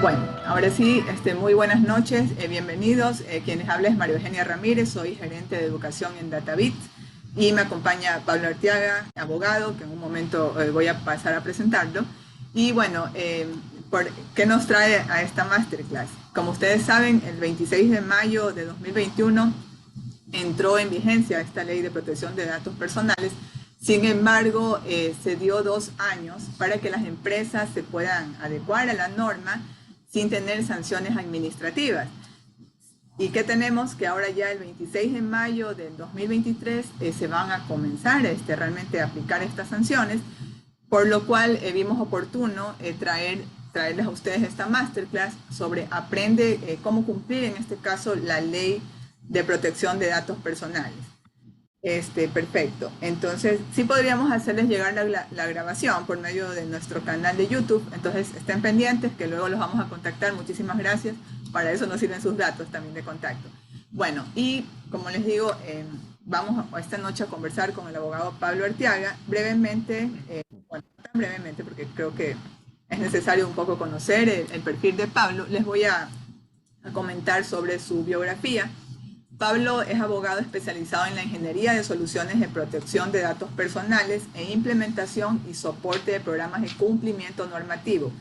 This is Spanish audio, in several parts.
Bueno, ahora sí, muy buenas noches, bienvenidos. Quienes habla es María Eugenia Ramírez, soy gerente de educación en DataBit y me acompaña Pablo Arteaga, abogado, que en un momento voy a pasar a presentarlo. Y bueno, ¿qué nos trae a esta masterclass? Como ustedes saben, el 26 de mayo de 2021 entró en vigencia esta ley de protección de datos personales. Sin embargo, se dio 2 años para que las empresas se puedan adecuar a la norma sin tener sanciones administrativas. ¿Y qué tenemos? Que ahora ya el 26 de mayo del 2023 se van a comenzar realmente a aplicar estas sanciones, por lo cual vimos oportuno traerles a ustedes esta masterclass sobre aprende cómo cumplir en este caso la ley de protección de datos personales. Perfecto. Entonces, sí podríamos hacerles llegar la grabación por medio de nuestro canal de YouTube. Entonces, estén pendientes que luego los vamos a contactar. Muchísimas gracias. Para eso nos sirven sus datos también de contacto. Bueno, y como les digo, vamos esta noche a conversar con el abogado Pablo Arteaga. Brevemente, bueno, no tan brevemente porque creo que es necesario un poco conocer el perfil de Pablo. Les voy a comentar sobre su biografía. Pablo es abogado especializado en la ingeniería de soluciones de protección de datos personales e implementación y soporte de programas de cumplimiento normativo.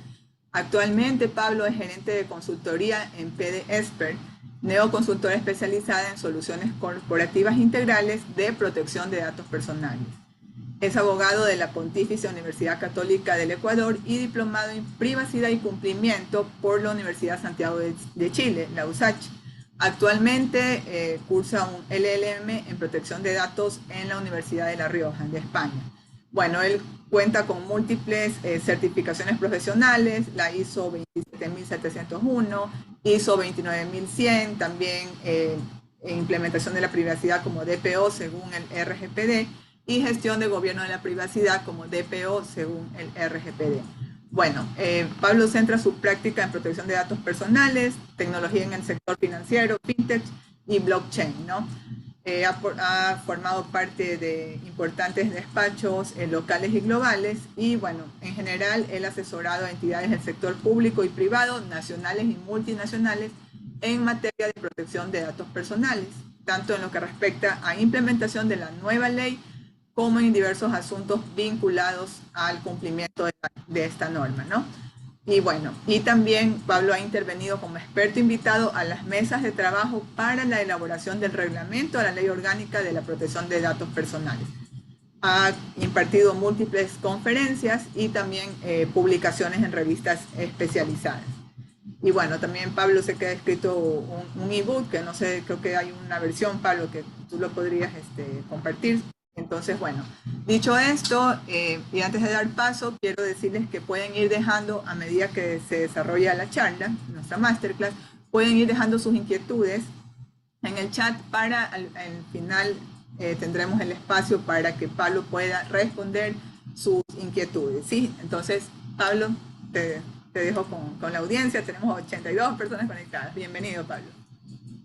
Actualmente Pablo es gerente de consultoría en PD Expert, neoconsultora especializada en soluciones corporativas integrales de protección de datos personales. Es abogado de la Pontificia Universidad Católica del Ecuador y diplomado en privacidad y cumplimiento por la Universidad Santiago de Chile, la USACH. Actualmente cursa un LLM en protección de datos en la Universidad de La Rioja, de España. Bueno, él cuenta con múltiples certificaciones profesionales, la ISO 27701, ISO 29100, también implementación de la privacidad como DPO según el RGPD y gestión de gobierno de la privacidad como DPO según el RGPD. Bueno, Pablo centra su práctica en protección de datos personales, tecnología en el sector financiero, fintech y blockchain, ¿no? Ha formado parte de importantes despachos locales y globales y, bueno, en general, él ha asesorado a entidades del sector público y privado, nacionales y multinacionales, en materia de protección de datos personales, tanto en lo que respecta a implementación de la nueva ley como en diversos asuntos vinculados al cumplimiento de esta norma, ¿no? Y bueno, y también Pablo ha intervenido como experto invitado a las mesas de trabajo para la elaboración del reglamento a la Ley Orgánica de la Protección de Datos Personales. Ha impartido múltiples conferencias y también publicaciones en revistas especializadas. Y bueno, también Pablo sé que ha escrito un ebook, que no sé, creo que hay una versión, Pablo, que tú lo podrías compartir. Entonces, bueno, dicho esto, y antes de dar paso, quiero decirles que pueden ir dejando, a medida que se desarrolla la charla, nuestra masterclass, pueden ir dejando sus inquietudes en el chat para al final tendremos el espacio para que Pablo pueda responder sus inquietudes, ¿sí? Entonces, Pablo, te dejo con la audiencia, tenemos 82 personas conectadas. Bienvenido, Pablo.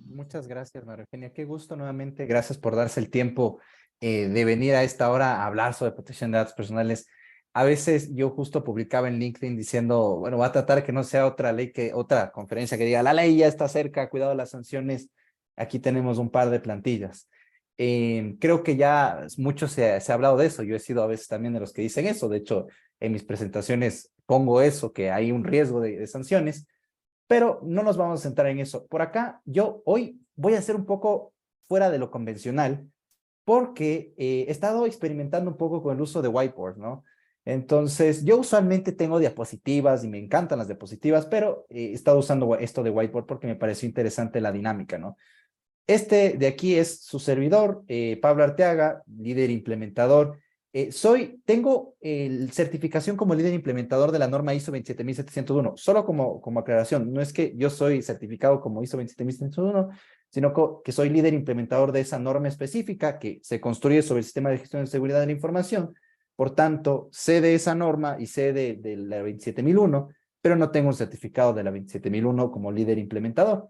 Muchas gracias, María Eugenia. Qué gusto nuevamente. Gracias por darse el tiempo de venir a esta hora a hablar sobre protección de datos personales. A veces yo justo publicaba en LinkedIn diciendo, bueno, voy a tratar que no sea otra ley, otra conferencia que diga, la ley ya está cerca, cuidado las sanciones. Aquí tenemos un par de plantillas. Creo que ya mucho se ha hablado de eso. Yo he sido a veces también de los que dicen eso. De hecho, en mis presentaciones pongo eso, que hay un riesgo de sanciones. Pero no nos vamos a centrar en eso. Por acá, yo hoy voy a hacer un poco fuera de lo convencional, porque he estado experimentando un poco con el uso de whiteboard, ¿no? Entonces, yo usualmente tengo diapositivas y me encantan las diapositivas, pero he estado usando esto de whiteboard porque me pareció interesante la dinámica, ¿no? Este de aquí es su servidor, Pablo Arteaga, líder implementador. Tengo certificación como líder implementador de la norma ISO 27701, solo como aclaración, no es que yo soy certificado como ISO 27701, sino que soy líder implementador de esa norma específica que se construye sobre el sistema de gestión de seguridad de la información. Por tanto, sé de esa norma y sé de la 27001, pero no tengo un certificado de la 27001 como líder implementador.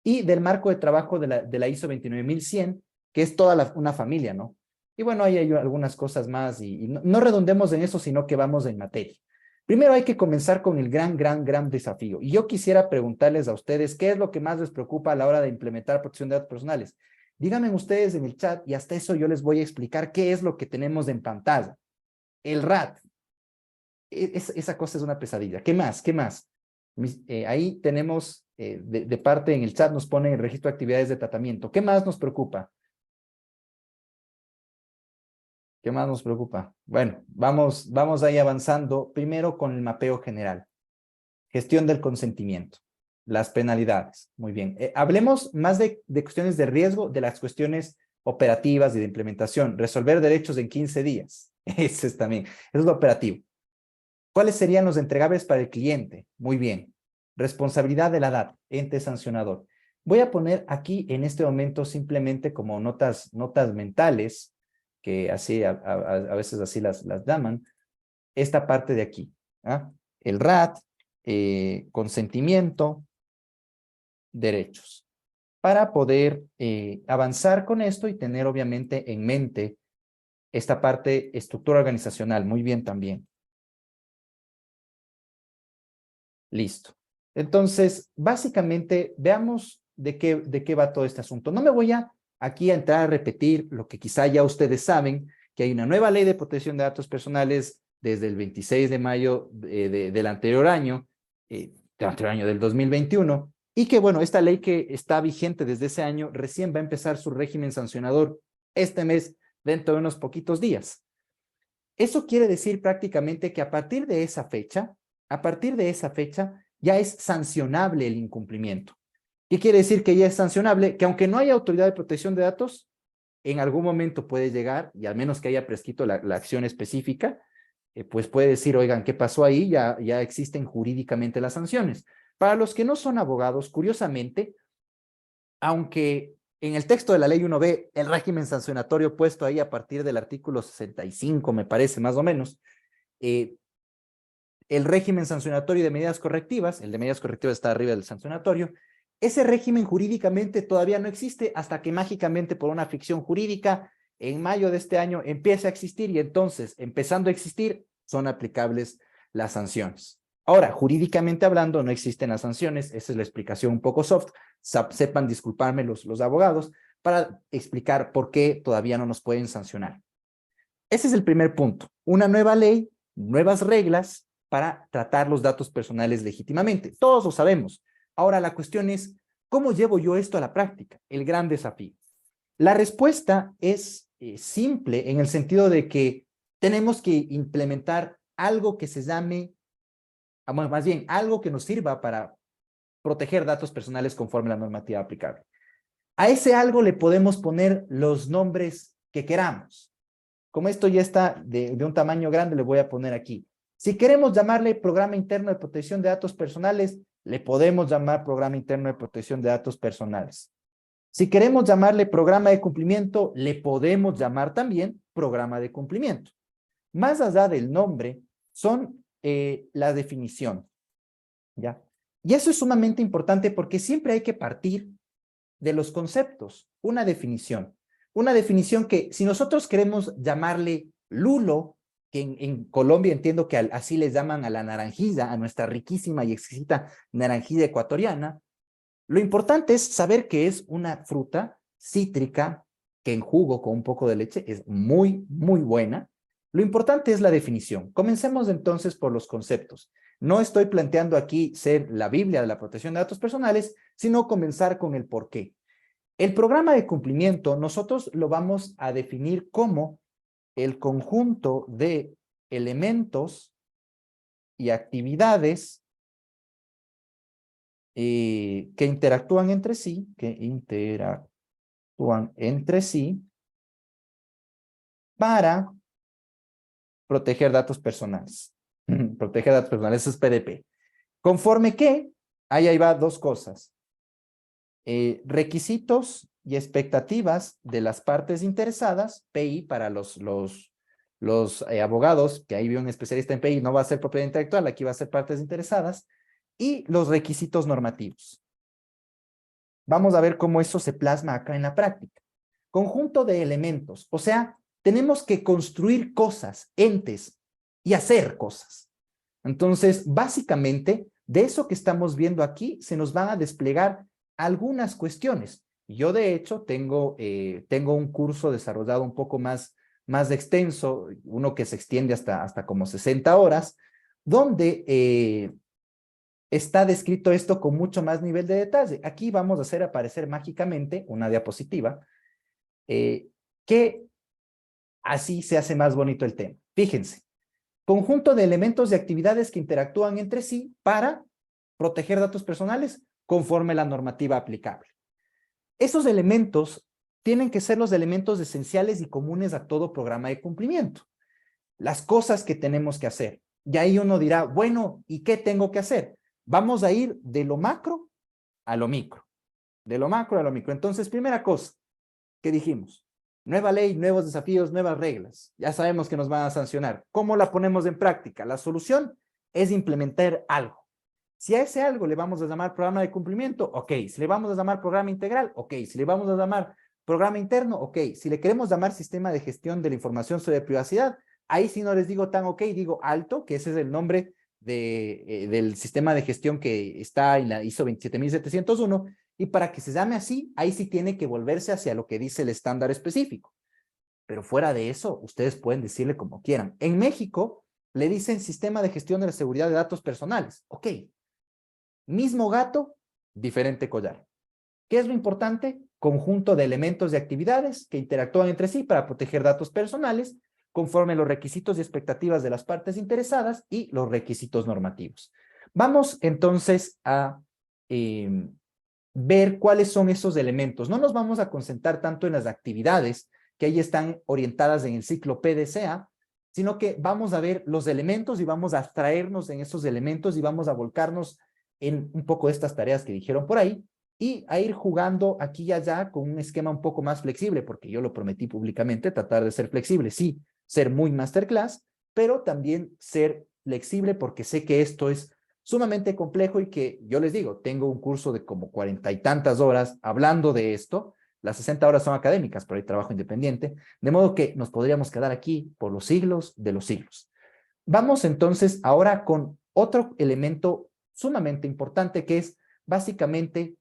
Y del marco de trabajo de la ISO 29100, que es toda una familia, ¿no? Y bueno, ahí hay algunas cosas más y no redundemos en eso, sino que vamos en materia. Primero hay que comenzar con el gran desafío. Y yo quisiera preguntarles a ustedes, ¿qué es lo que más les preocupa a la hora de implementar protección de datos personales? Díganme ustedes en el chat y hasta eso yo les voy a explicar qué es lo que tenemos en pantalla. El RAT. Esa cosa es una pesadilla. ¿Qué más? ¿Qué más? Ahí tenemos, de parte en el chat nos ponen el registro de actividades de tratamiento. ¿Qué más nos preocupa? ¿Qué más nos preocupa? Bueno, vamos ahí avanzando. Primero con el mapeo general. Gestión del consentimiento. Las penalidades. Muy bien. Hablemos más de cuestiones de riesgo, de las cuestiones operativas y de implementación. Resolver derechos en 15 días. Ese es también. Eso es lo operativo. ¿Cuáles serían los entregables para el cliente? Muy bien. Responsabilidad de la DAT, ente sancionador. Voy a poner aquí en este momento simplemente como notas mentales, que así a veces así las llaman, esta parte de aquí. ¿Ah? El RAT, consentimiento, derechos. Para poder avanzar con esto y tener obviamente en mente esta parte estructura organizacional. Muy bien también. Listo. Entonces, básicamente, veamos de qué va todo este asunto. No me voy aquí a entrar a repetir lo que quizá ya ustedes saben, que hay una nueva ley de protección de datos personales desde el 26 de mayo del anterior año, del 2021, y que, bueno, esta ley que está vigente desde ese año recién va a empezar su régimen sancionador este mes, dentro de unos poquitos días. Eso quiere decir prácticamente que a partir de esa fecha, ya es sancionable el incumplimiento. ¿Qué quiere decir que ya es sancionable? Que aunque no haya autoridad de protección de datos, en algún momento puede llegar, y al menos que haya prescrito la acción específica, pues puede decir, oigan, ¿qué pasó ahí? Ya existen jurídicamente las sanciones. Para los que no son abogados, curiosamente, aunque en el texto de la ley uno ve el régimen sancionatorio puesto ahí a partir del artículo 65, me parece, más o menos, el régimen sancionatorio de medidas correctivas, el de medidas correctivas está arriba del sancionatorio, ese régimen jurídicamente todavía no existe hasta que mágicamente por una ficción jurídica en mayo de este año empiece a existir y entonces, empezando a existir, son aplicables las sanciones. Ahora, jurídicamente hablando, no existen las sanciones, esa es la explicación un poco soft, sepan disculparme los abogados para explicar por qué todavía no nos pueden sancionar. Ese es el primer punto, una nueva ley, nuevas reglas para tratar los datos personales legítimamente. Todos lo sabemos. Ahora la cuestión es, ¿cómo llevo yo esto a la práctica? El gran desafío. La respuesta es simple en el sentido de que tenemos que implementar algo que se llame, más bien, algo que nos sirva para proteger datos personales conforme a la normativa aplicable. A ese algo le podemos poner los nombres que queramos. Como esto ya está de un tamaño grande, le voy a poner aquí. Si queremos llamarle Programa Interno de Protección de Datos Personales, le podemos llamar Programa Interno de Protección de Datos Personales. Si queremos llamarle Programa de Cumplimiento, le podemos llamar también Programa de Cumplimiento. Más allá del nombre, son la definición, ¿ya? Y eso es sumamente importante porque siempre hay que partir de los conceptos, una definición. Una definición que si nosotros queremos llamarle lulo, que en Colombia entiendo que así les llaman a la naranjilla, a nuestra riquísima y exquisita naranjilla ecuatoriana, lo importante es saber que es una fruta cítrica que en jugo con un poco de leche es muy, muy buena. Lo importante es la definición. Comencemos entonces por los conceptos. No estoy planteando aquí ser la Biblia de la protección de datos personales, sino comenzar con el porqué. El programa de cumplimiento nosotros lo vamos a definir como el conjunto de elementos y actividades que interactúan entre sí, para proteger datos personales. Proteger datos personales, eso es PDP. Conforme que, ahí va dos cosas. Requisitos y expectativas de las partes interesadas, PI para los abogados, que ahí vio un especialista en PI, no va a ser propiedad intelectual, aquí va a ser partes interesadas, y los requisitos normativos. Vamos a ver cómo eso se plasma acá en la práctica. Conjunto de elementos, o sea, tenemos que construir cosas, entes, y hacer cosas. Entonces, básicamente, de eso que estamos viendo aquí, se nos van a desplegar algunas cuestiones. Yo, de hecho, tengo un curso desarrollado un poco más extenso, uno que se extiende hasta como 60 horas, donde está descrito esto con mucho más nivel de detalle. Aquí vamos a hacer aparecer mágicamente una diapositiva que así se hace más bonito el tema. Fíjense, conjunto de elementos y actividades que interactúan entre sí para proteger datos personales conforme la normativa aplicable. Esos elementos tienen que ser los elementos esenciales y comunes a todo programa de cumplimiento. Las cosas que tenemos que hacer. Y ahí uno dirá, bueno, ¿y qué tengo que hacer? Vamos a ir de lo macro a lo micro. De lo macro a lo micro. Entonces, primera cosa que dijimos, nueva ley, nuevos desafíos, nuevas reglas. Ya sabemos que nos van a sancionar. ¿Cómo la ponemos en práctica? La solución es implementar algo. Si a ese algo le vamos a llamar programa de cumplimiento, ok. Si le vamos a llamar programa integral, ok. Si le vamos a llamar programa interno, ok. Si le queremos llamar sistema de gestión de la información sobre privacidad, ahí sí no les digo tan ok, digo alto, que ese es el nombre del sistema de gestión que está en la ISO 27701, y para que se llame así, ahí sí tiene que volverse hacia lo que dice el estándar específico. Pero fuera de eso, ustedes pueden decirle como quieran. En México le dicen sistema de gestión de la seguridad de datos personales. Ok. Mismo gato, diferente collar. ¿Qué es lo importante? Conjunto de elementos y actividades que interactúan entre sí para proteger datos personales conforme los requisitos y expectativas de las partes interesadas y los requisitos normativos. Vamos entonces a ver cuáles son esos elementos. No nos vamos a concentrar tanto en las actividades que ahí están orientadas en el ciclo PDCA, sino que vamos a ver los elementos y vamos a abstraernos en esos elementos y vamos a volcarnos en un poco de estas tareas que dijeron por ahí y a ir jugando aquí y allá con un esquema un poco más flexible, porque yo lo prometí públicamente, tratar de ser flexible, sí, ser muy masterclass, pero también ser flexible porque sé que esto es sumamente complejo y que yo les digo, tengo un curso de como 40 y tantas horas hablando de esto. Las 60 horas son académicas, pero hay trabajo independiente, de modo que nos podríamos quedar aquí por los siglos de los siglos. Vamos entonces ahora con otro elemento sumamente importante que es básicamente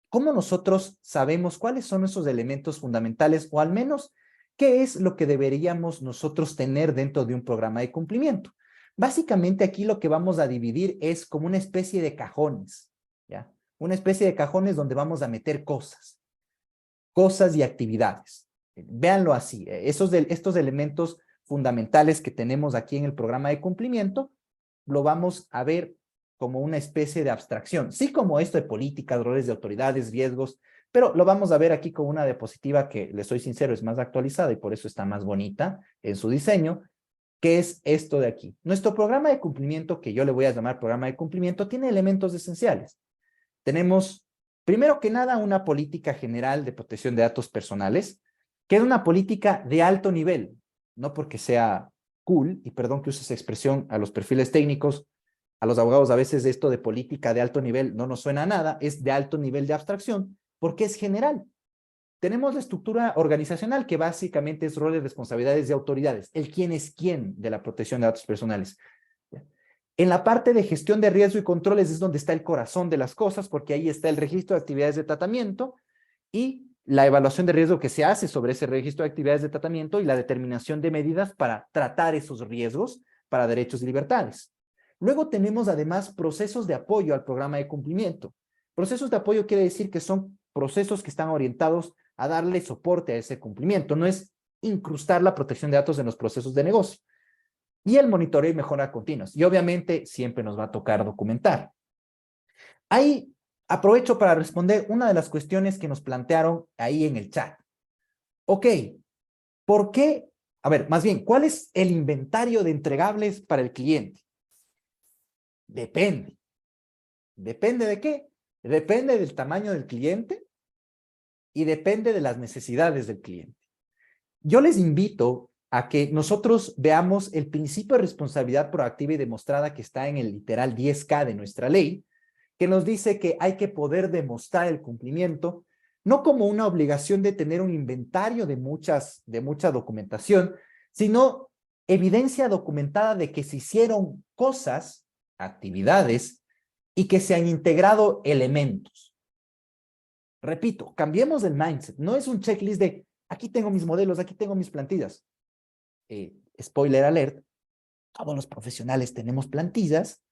cómo nosotros sabemos cuáles son esos elementos fundamentales o al menos qué es lo que deberíamos nosotros tener dentro de un programa de cumplimiento. Básicamente aquí lo que vamos a dividir es como una especie de cajones, ¿ya? Una especie de cajones donde vamos a meter cosas y actividades. Véanlo así, estos elementos fundamentales que tenemos aquí en el programa de cumplimiento, lo vamos a ver como una especie de abstracción, sí como esto de políticas, roles de autoridades, riesgos, pero lo vamos a ver aquí con una diapositiva que, les soy sincero, es más actualizada y por eso está más bonita en su diseño, que es esto de aquí. Nuestro programa de cumplimiento, que yo le voy a llamar programa de cumplimiento, tiene elementos esenciales. Tenemos, primero que nada, una política general de protección de datos personales, que es una política de alto nivel, no porque sea cool, y perdón que use esa expresión a los perfiles técnicos, a los abogados a veces esto de política de alto nivel no nos suena a nada, es de alto nivel de abstracción, porque es general. Tenemos la estructura organizacional que básicamente es roles, responsabilidades y autoridades, el quién es quién de la protección de datos personales. En la parte de gestión de riesgo y controles es donde está el corazón de las cosas, porque ahí está el registro de actividades de tratamiento y la evaluación de riesgo que se hace sobre ese registro de actividades de tratamiento y la determinación de medidas para tratar esos riesgos para derechos y libertades. Luego tenemos además procesos de apoyo al programa de cumplimiento. Procesos de apoyo quiere decir que son procesos que están orientados a darle soporte a ese cumplimiento, no es incrustar la protección de datos en los procesos de negocio. Y el monitoreo y mejora continuas. Y obviamente siempre nos va a tocar documentar. Ahí aprovecho para responder una de las cuestiones que nos plantearon ahí en el chat. Ok, ¿por qué? A ver, más bien, ¿cuál es el inventario de entregables para el cliente? Depende. ¿Depende de qué? Depende del tamaño del cliente y depende de las necesidades del cliente. Yo les invito a que nosotros veamos el principio de responsabilidad proactiva y demostrada que está en el literal 10K de nuestra ley, que nos dice que hay que poder demostrar el cumplimiento, no como una obligación de tener un inventario de mucha documentación, sino evidencia documentada de que se hicieron cosas, actividades, y que se han integrado elementos. Repito, cambiemos el mindset. No es un checklist de, aquí tengo mis modelos, aquí tengo mis plantillas. Spoiler alert, todos los profesionales tenemos plantillas.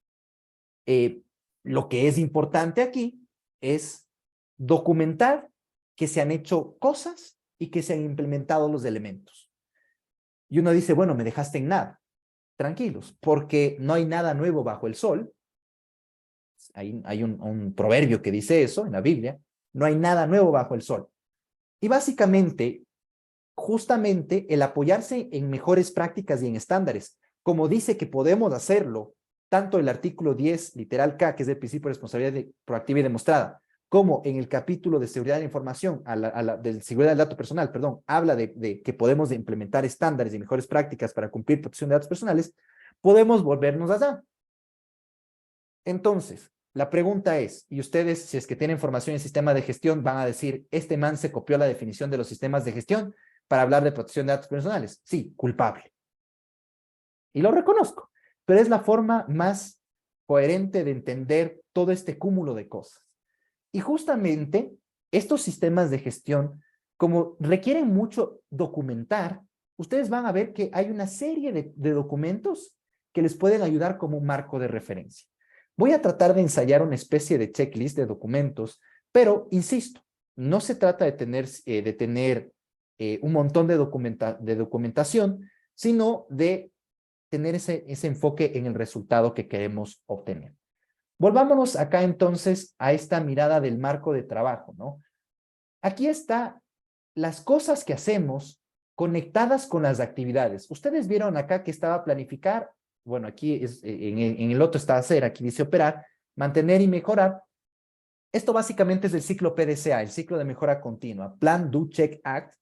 Lo que es importante aquí es documentar que se han hecho cosas y que se han implementado los elementos. Y uno dice, bueno, me dejaste en nada. Tranquilos, porque no hay nada nuevo bajo el sol. Hay un proverbio que dice eso en la Biblia. No hay nada nuevo bajo el sol. Y básicamente, justamente el apoyarse en mejores prácticas y en estándares, como dice que podemos hacerlo, tanto el artículo 10, literal K, que es el principio de responsabilidad proactiva y demostrada, como en el capítulo de seguridad de la información, de seguridad del dato personal, perdón, habla de que podemos implementar estándares y mejores prácticas para cumplir protección de datos personales, podemos volvernos allá. Entonces, la pregunta es, y ustedes, si es que tienen formación en sistema de gestión, van a decir, este man se copió la definición de los sistemas de gestión para hablar de protección de datos personales. Sí, culpable. Y lo reconozco, pero es la forma más coherente de entender todo este cúmulo de cosas. Y justamente estos sistemas de gestión, como requieren mucho documentar, ustedes van a ver que hay una serie de documentos que les pueden ayudar como un marco de referencia. Voy a tratar de ensayar una especie de checklist de documentos, pero insisto, no se trata de tener un montón de documentación, sino de tener ese enfoque en el resultado que queremos obtener. Volvámonos acá entonces a esta mirada del marco de trabajo, ¿no? Aquí está las cosas que hacemos conectadas con las actividades. Ustedes vieron acá que estaba planificar, bueno, aquí en el otro está hacer, aquí dice operar, mantener y mejorar. Esto básicamente es el ciclo PDCA, el ciclo de mejora continua, Plan, Do, Check, Act,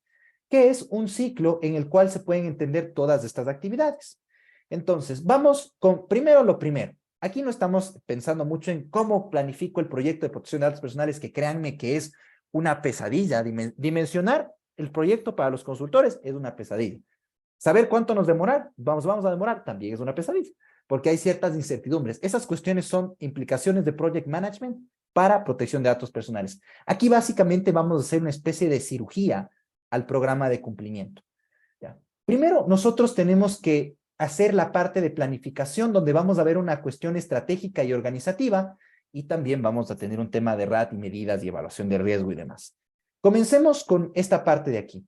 que es un ciclo en el cual se pueden entender todas estas actividades. Entonces, vamos con primero lo primero. Aquí no estamos pensando mucho en cómo planifico el proyecto de protección de datos personales, que créanme que es una pesadilla. Dimensionar el proyecto para los consultores es una pesadilla. Saber cuánto nos vamos a demorar, también es una pesadilla, porque hay ciertas incertidumbres. Esas cuestiones son implicaciones de project management para protección de datos personales. Aquí básicamente vamos a hacer una especie de cirugía al programa de cumplimiento. ¿Ya? Primero, nosotros tenemos que hacer la parte de planificación, donde vamos a ver una cuestión estratégica y organizativa, y también vamos a tener un tema de RAT y medidas y evaluación de riesgo y demás. Comencemos con esta parte de aquí.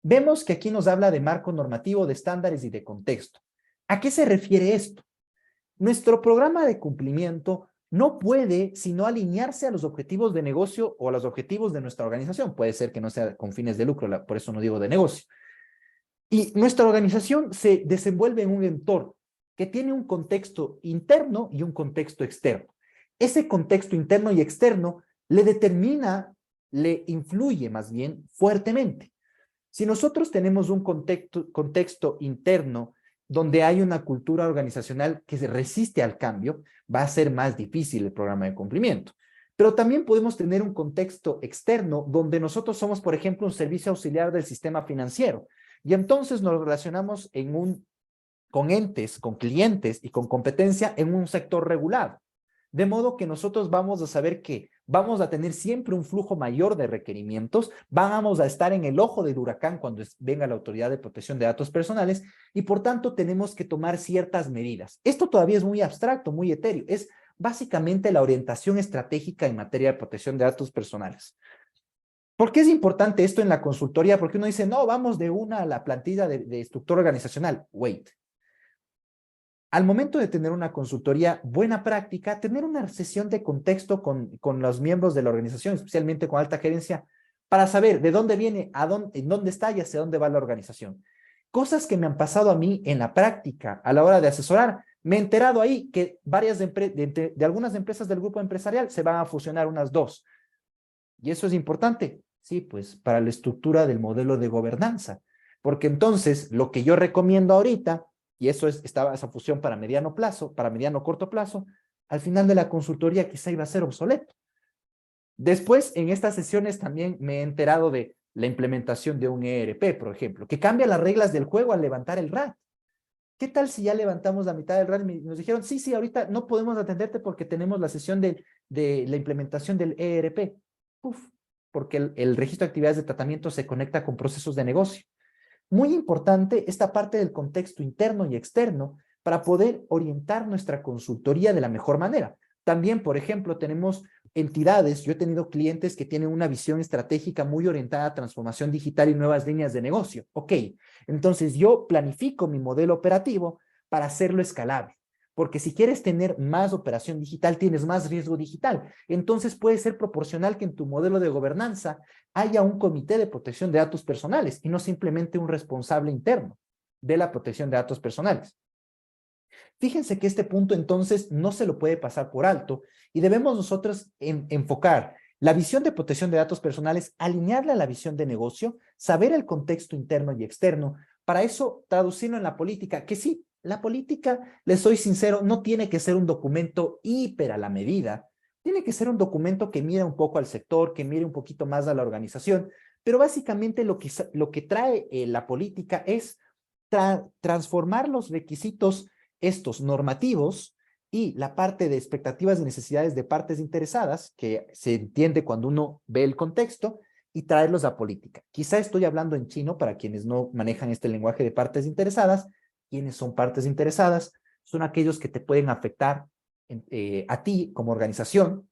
Vemos que aquí nos habla de marco normativo, de estándares y de contexto. ¿A qué se refiere esto? Nuestro programa de cumplimiento no puede sino alinearse a los objetivos de negocio o a los objetivos de nuestra organización. Puede ser que no sea con fines de lucro, por eso no digo de negocio. Y nuestra organización se desenvuelve en un entorno que tiene un contexto interno y un contexto externo. Ese contexto interno y externo le influye más bien fuertemente. Si nosotros tenemos un contexto interno donde hay una cultura organizacional que se resiste al cambio, va a ser más difícil el programa de cumplimiento. Pero también podemos tener un contexto externo donde nosotros somos, por ejemplo, un servicio auxiliar del sistema financiero. Y entonces nos relacionamos con entes, con clientes y con competencia en un sector regulado. De modo que nosotros vamos a saber que vamos a tener siempre un flujo mayor de requerimientos, vamos a estar en el ojo del huracán cuando venga la Autoridad de Protección de Datos Personales y por tanto tenemos que tomar ciertas medidas. Esto todavía es muy abstracto, muy etéreo, es básicamente la orientación estratégica en materia de protección de datos personales. ¿Por qué es importante esto en la consultoría? Porque uno dice, no, vamos de una a la plantilla de estructura organizacional. Wait. Al momento de tener una consultoría buena práctica, tener una sesión de contexto con los miembros de la organización, especialmente con alta gerencia, para saber de dónde viene, en dónde está y hacia dónde va la organización. Cosas que me han pasado a mí en la práctica a la hora de asesorar. Me he enterado ahí que varias de algunas empresas del grupo empresarial se van a fusionar unas dos. ¿Y eso es importante? Sí, pues para la estructura del modelo de gobernanza. Porque entonces lo que yo recomiendo ahorita, y eso estaba esa fusión para mediano plazo, para mediano corto plazo, al final de la consultoría quizá iba a ser obsoleto. Después, en estas sesiones también me he enterado de la implementación de un ERP, por ejemplo, que cambia las reglas del juego al levantar el RAT. ¿Qué tal si ya levantamos la mitad del RAN y nos dijeron, sí, sí, ahorita no podemos atenderte porque tenemos la sesión de la implementación del ERP? Uf, porque el registro de actividades de tratamiento se conecta con procesos de negocio. Muy importante esta parte del contexto interno y externo para poder orientar nuestra consultoría de la mejor manera. También, por ejemplo, tenemos entidades, yo he tenido clientes que tienen una visión estratégica muy orientada a transformación digital y nuevas líneas de negocio. Ok, entonces yo planifico mi modelo operativo para hacerlo escalable. Porque si quieres tener más operación digital, tienes más riesgo digital. Entonces puede ser proporcional que en tu modelo de gobernanza haya un comité de protección de datos personales y no simplemente un responsable interno de la protección de datos personales. Fíjense que este punto entonces no se lo puede pasar por alto y debemos nosotros enfocar la visión de protección de datos personales, alinearla a la visión de negocio, saber el contexto interno y externo, para eso traducirlo en la política, que sí, la política, les soy sincero, no tiene que ser un documento hiper a la medida, tiene que ser un documento que mire un poco al sector, que mire un poquito más a la organización, pero básicamente lo que trae la política es transformar los requisitos estos normativos y la parte de expectativas y necesidades de partes interesadas, que se entiende cuando uno ve el contexto, y traerlos a política. Quizá estoy hablando en chino para quienes no manejan este lenguaje de partes interesadas. ¿Quiénes son partes interesadas? Son aquellos que te pueden afectar a ti como organización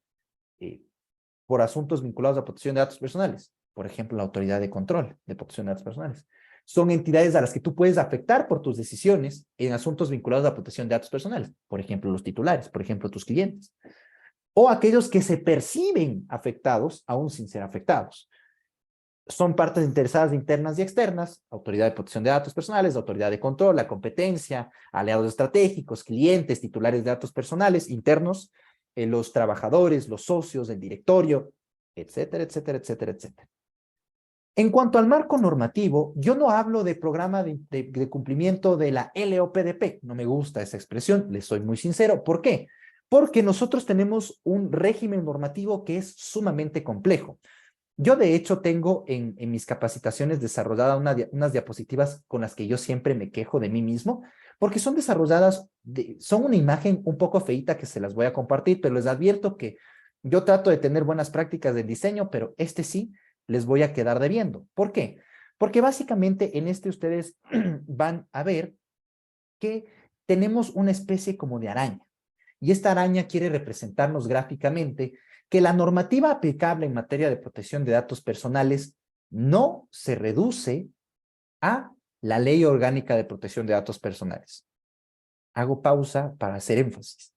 por asuntos vinculados a protección de datos personales. Por ejemplo, la Autoridad de Control de Protección de Datos Personales. Son entidades a las que tú puedes afectar por tus decisiones en asuntos vinculados a la protección de datos personales. Por ejemplo, los titulares, por ejemplo, tus clientes. O aquellos que se perciben afectados, aún sin ser afectados. Son partes interesadas internas y externas, Autoridad de Protección de Datos Personales, Autoridad de Control, la competencia, aliados estratégicos, clientes, titulares de datos personales, internos, los trabajadores, los socios, el directorio, etcétera, etcétera, etcétera, etcétera. En cuanto al marco normativo, yo no hablo de programa de cumplimiento de la LOPDP. No me gusta esa expresión, les soy muy sincero. ¿Por qué? Porque nosotros tenemos un régimen normativo que es sumamente complejo. Yo, de hecho, tengo en mis capacitaciones desarrolladas unas diapositivas con las que yo siempre me quejo de mí mismo, porque son desarrolladas, son una imagen un poco feíta que se las voy a compartir, pero les advierto que yo trato de tener buenas prácticas de diseño, pero sí les voy a quedar debiendo. ¿Por qué? Porque básicamente en ustedes van a ver que tenemos una especie como de araña, y esta araña quiere representarnos gráficamente que la normativa aplicable en materia de protección de datos personales no se reduce a la Ley Orgánica de Protección de Datos Personales. Hago pausa para hacer énfasis.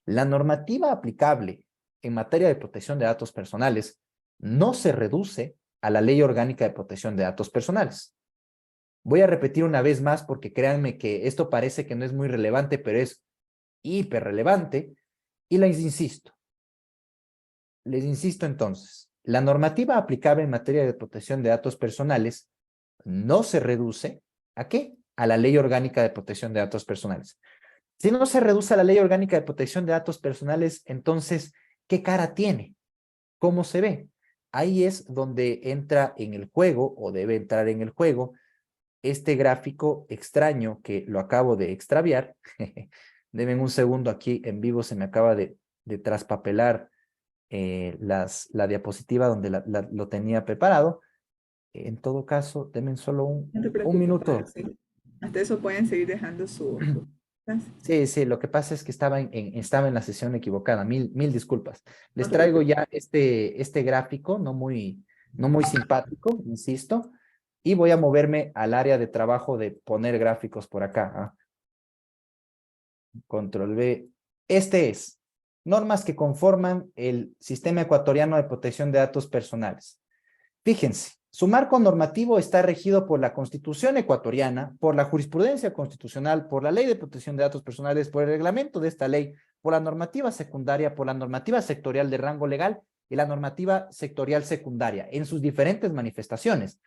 La normativa aplicable en materia de protección de datos personales no se reduce a la Ley Orgánica de Protección de Datos Personales. Voy a repetir una vez más porque créanme que esto parece que no es muy relevante, pero es hiper relevante, y les insisto entonces, la normativa aplicable en materia de protección de datos personales no se reduce ¿a qué? A la Ley Orgánica de Protección de Datos Personales. Si no se reduce a la Ley Orgánica de Protección de Datos Personales, entonces, ¿qué cara tiene? ¿Cómo se ve? Ahí es donde entra en el juego, o debe entrar en el juego, este gráfico extraño que lo acabo de extraviar. Denme un segundo, aquí en vivo se me acaba de traspapelar la diapositiva donde lo tenía preparado. En todo caso, denme solo No te un preocupes, minuto. hasta eso pueden seguir dejando su... Sí, sí, lo que pasa es que estaba en la sesión equivocada. Mil disculpas. Les No te traigo preocupes. ya este gráfico, no muy simpático, insisto, y voy a moverme al área de trabajo de poner gráficos por acá. Control V. Este es normas que conforman el Sistema Ecuatoriano de Protección de Datos Personales. Fíjense, su marco normativo está regido por la Constitución ecuatoriana, por la jurisprudencia constitucional, por la Ley de Protección de Datos Personales, por el reglamento de esta ley, por la normativa secundaria, por la normativa sectorial de rango legal y la normativa sectorial secundaria en sus diferentes manifestaciones.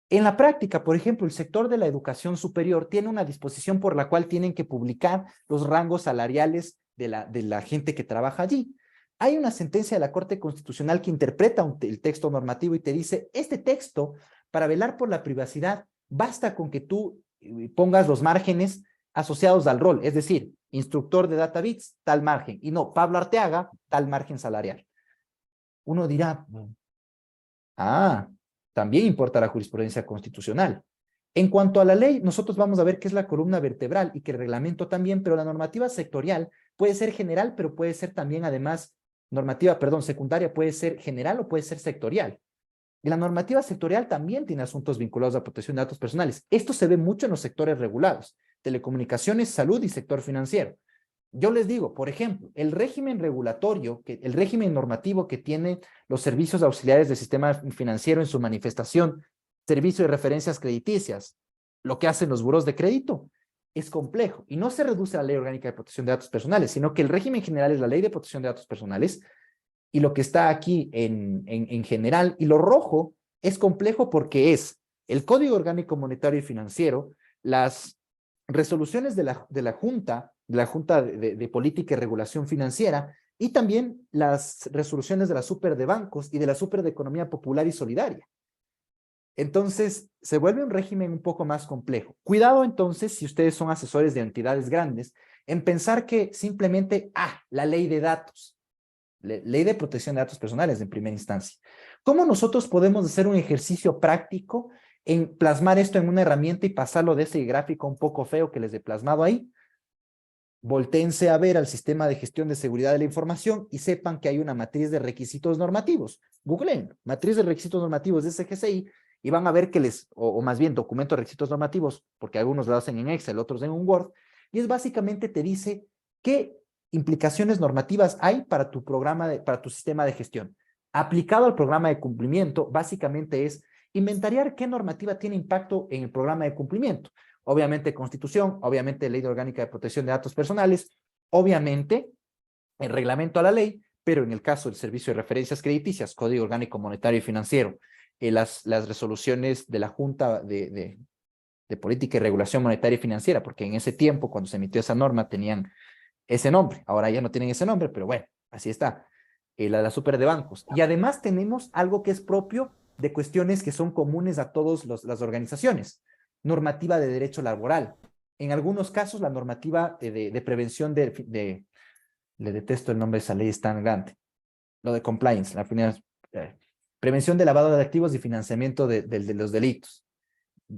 En la práctica, por ejemplo, el sector de la educación superior tiene una disposición por la cual tienen que publicar los rangos salariales de la gente que trabaja allí. Hay una sentencia de la Corte Constitucional que interpreta el texto normativo y te dice, este texto, para velar por la privacidad, basta con que tú pongas los márgenes asociados al rol, es decir, instructor de DataBits, tal margen, y no, Pablo Arteaga, tal margen salarial. Uno dirá, también importa la jurisprudencia constitucional. En cuanto a la ley, nosotros vamos a ver qué es la columna vertebral y que el reglamento también, pero la normativa sectorial puede ser general, pero puede ser también además, secundaria puede ser general o puede ser sectorial. Y la normativa sectorial también tiene asuntos vinculados a protección de datos personales. Esto se ve mucho en los sectores regulados, telecomunicaciones, salud y sector financiero. Yo les digo, por ejemplo, el régimen regulatorio, el régimen normativo que tiene los servicios auxiliares del sistema financiero en su manifestación, servicio de referencias crediticias, lo que hacen los buros de crédito, es complejo y no se reduce a la Ley Orgánica de Protección de Datos Personales, sino que el régimen general es la Ley de Protección de Datos Personales y lo que está aquí en general, y lo rojo es complejo porque es el Código Orgánico Monetario y Financiero, las resoluciones de la Junta, de Política y Regulación Financiera, y también las resoluciones de la Super de Bancos y de la Super de Economía Popular y Solidaria. Entonces, se vuelve un régimen un poco más complejo. Cuidado entonces, si ustedes son asesores de entidades grandes, en pensar que simplemente, la ley de datos, ley de protección de datos personales en primera instancia. ¿Cómo nosotros podemos hacer un ejercicio práctico en plasmar esto en una herramienta y pasarlo de ese gráfico un poco feo que les he plasmado ahí? Voltéense a ver al sistema de gestión de seguridad de la información y sepan que hay una matriz de requisitos normativos. Googleen, matriz de requisitos normativos de SGCI y van a ver que o más bien documento de requisitos normativos, porque algunos lo hacen en Excel, otros en un Word, y es básicamente te dice qué implicaciones normativas hay para tu para tu sistema de gestión. Aplicado al programa de cumplimiento, básicamente es inventariar qué normativa tiene impacto en el programa de cumplimiento. Obviamente Constitución, obviamente Ley Orgánica de Protección de Datos Personales, obviamente el reglamento a la ley, pero en el caso del Servicio de Referencias Crediticias, Código Orgánico Monetario y Financiero, las resoluciones de la Junta de Política y Regulación Monetaria y Financiera, porque en ese tiempo, cuando se emitió esa norma, tenían ese nombre. Ahora ya no tienen ese nombre, pero bueno, así está. La Super de Bancos. Y además tenemos algo que es propio de cuestiones que son comunes a todas las organizaciones. Normativa de derecho laboral. En algunos casos, la normativa de prevención le detesto el nombre de esa ley, es tan grande. Lo de compliance, la primera, prevención de lavado de activos y financiamiento de los delitos.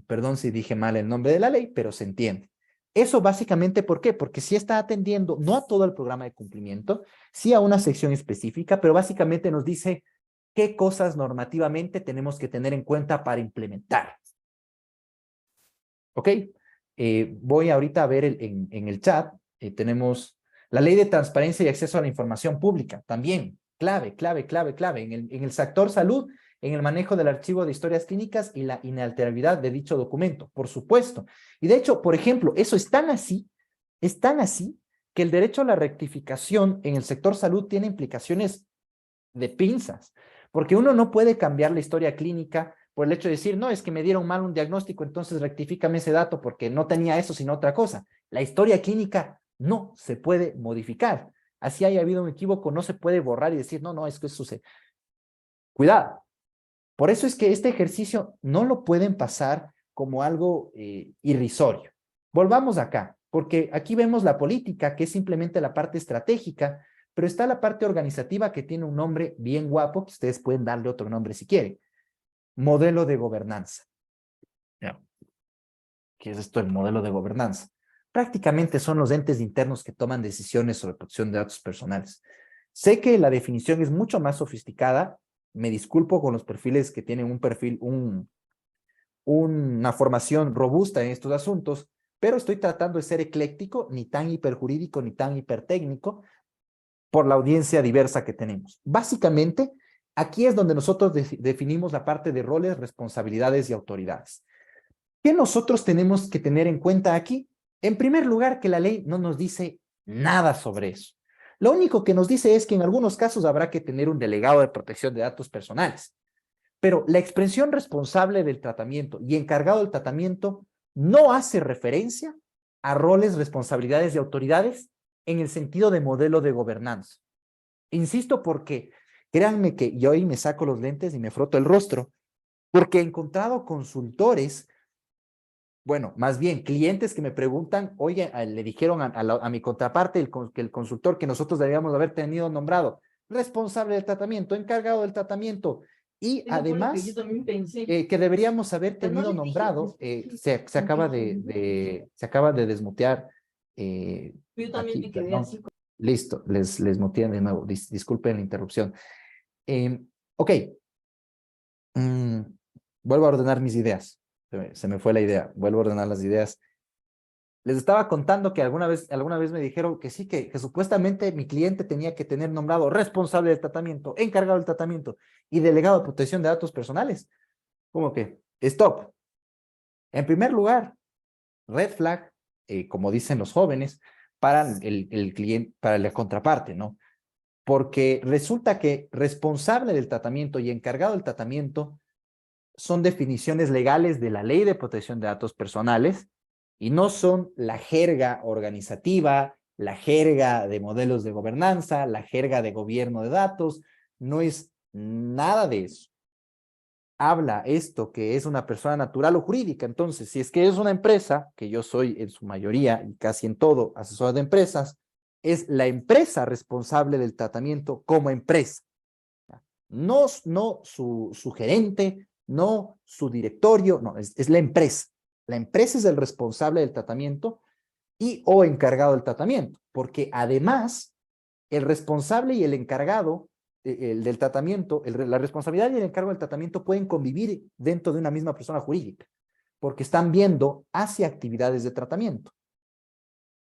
Perdón si dije mal el nombre de la ley, pero se entiende. Eso básicamente, ¿por qué? Porque sí está atendiendo, no a todo el programa de cumplimiento, sí a una sección específica, pero básicamente nos dice qué cosas normativamente tenemos que tener en cuenta para implementar. ¿Ok? Voy ahorita a ver en el chat, tenemos la ley de transparencia y acceso a la información pública, también, clave. En el sector salud, en el manejo del archivo de historias clínicas y la inalterabilidad de dicho documento, por supuesto. Y de hecho, por ejemplo, eso es tan así que el derecho a la rectificación en el sector salud tiene implicaciones de pinzas, porque uno no puede cambiar la historia clínica por el hecho de decir, no, es que me dieron mal un diagnóstico, entonces rectifícame ese dato porque no tenía eso, sino otra cosa. La historia clínica no se puede modificar. Así haya habido un equívoco, no se puede borrar y decir, no, es que eso sucede. Cuidado. Por eso es que este ejercicio no lo pueden pasar como algo irrisorio. Volvamos acá, porque aquí vemos la política, que es simplemente la parte estratégica, pero está la parte organizativa que tiene un nombre bien guapo, que ustedes pueden darle otro nombre si quieren. Modelo de gobernanza. ¿Qué es esto, el modelo de gobernanza? Prácticamente son los entes internos que toman decisiones sobre protección de datos personales. Sé que la definición es mucho más sofisticada. Me disculpo con los perfiles que tienen una formación robusta en estos asuntos, pero estoy tratando de ser ecléctico, ni tan hiperjurídico, ni tan hipertécnico, por la audiencia diversa que tenemos. Básicamente, aquí es donde nosotros definimos la parte de roles, responsabilidades y autoridades. ¿Qué nosotros tenemos que tener en cuenta aquí? En primer lugar, que la ley no nos dice nada sobre eso. Lo único que nos dice es que en algunos casos habrá que tener un delegado de protección de datos personales. Pero la expresión responsable del tratamiento y encargado del tratamiento no hace referencia a roles, responsabilidades y autoridades en el sentido de modelo de gobernanza. Insisto porque, créanme que yo ahí me saco los lentes y me froto el rostro, porque he encontrado consultores Bueno, más bien, clientes que me preguntan, oye, le dijeron a mi contraparte, que el consultor que nosotros debíamos haber tenido nombrado, responsable del tratamiento, encargado del tratamiento, y Eso fue lo que además yo también pensé. que deberíamos haber Pero no tenido les dije, nombrado, pues, se acaba se acaba de desmutear yo también aquí, me quedé perdón. así. Listo, les muteé de nuevo, disculpen la interrupción. Ok, mm, vuelvo a ordenar mis ideas, se me fue la idea, vuelvo a ordenar las ideas. Les estaba contando que alguna vez me dijeron que sí, que supuestamente mi cliente tenía que tener nombrado responsable del tratamiento, encargado del tratamiento y delegado de protección de datos personales. ¿Cómo que? Stop. En primer lugar, red flag, como dicen los jóvenes, para el cliente, para la contraparte, ¿no? Porque resulta que responsable del tratamiento y encargado del tratamiento son definiciones legales de la Ley de Protección de Datos Personales y no son la jerga organizativa, la jerga de modelos de gobernanza, la jerga de gobierno de datos, no es nada de eso. Habla esto que es una persona natural o jurídica. Entonces, si es que es una empresa, que yo soy en su mayoría y casi en todo asesor de empresas, es la empresa responsable del tratamiento como empresa. No su gerente, no su directorio, no, es la empresa. La empresa es el responsable del tratamiento y o encargado del tratamiento, porque además el responsable y el encargado el del tratamiento, la responsabilidad y el encargo del tratamiento pueden convivir dentro de una misma persona jurídica, porque están viendo hacia actividades de tratamiento.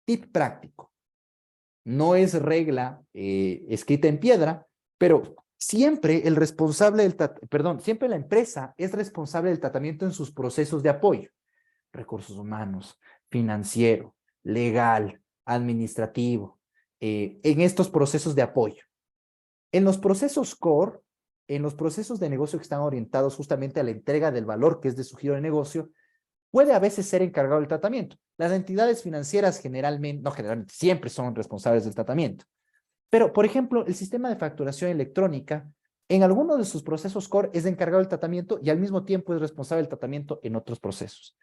Tip práctico. No es regla escrita en piedra, pero siempre el responsable siempre la empresa es responsable del tratamiento en sus procesos de apoyo. Recursos humanos, financiero, legal, administrativo, en estos procesos de apoyo. En los procesos core, en los procesos de negocio que están orientados justamente a la entrega del valor que es de su giro de negocio, puede a veces ser encargado del tratamiento. Las entidades financieras generalmente, siempre son responsables del tratamiento. Pero, por ejemplo, el sistema de facturación electrónica, en algunos de sus procesos core es encargado del tratamiento y al mismo tiempo es responsable del tratamiento en otros procesos.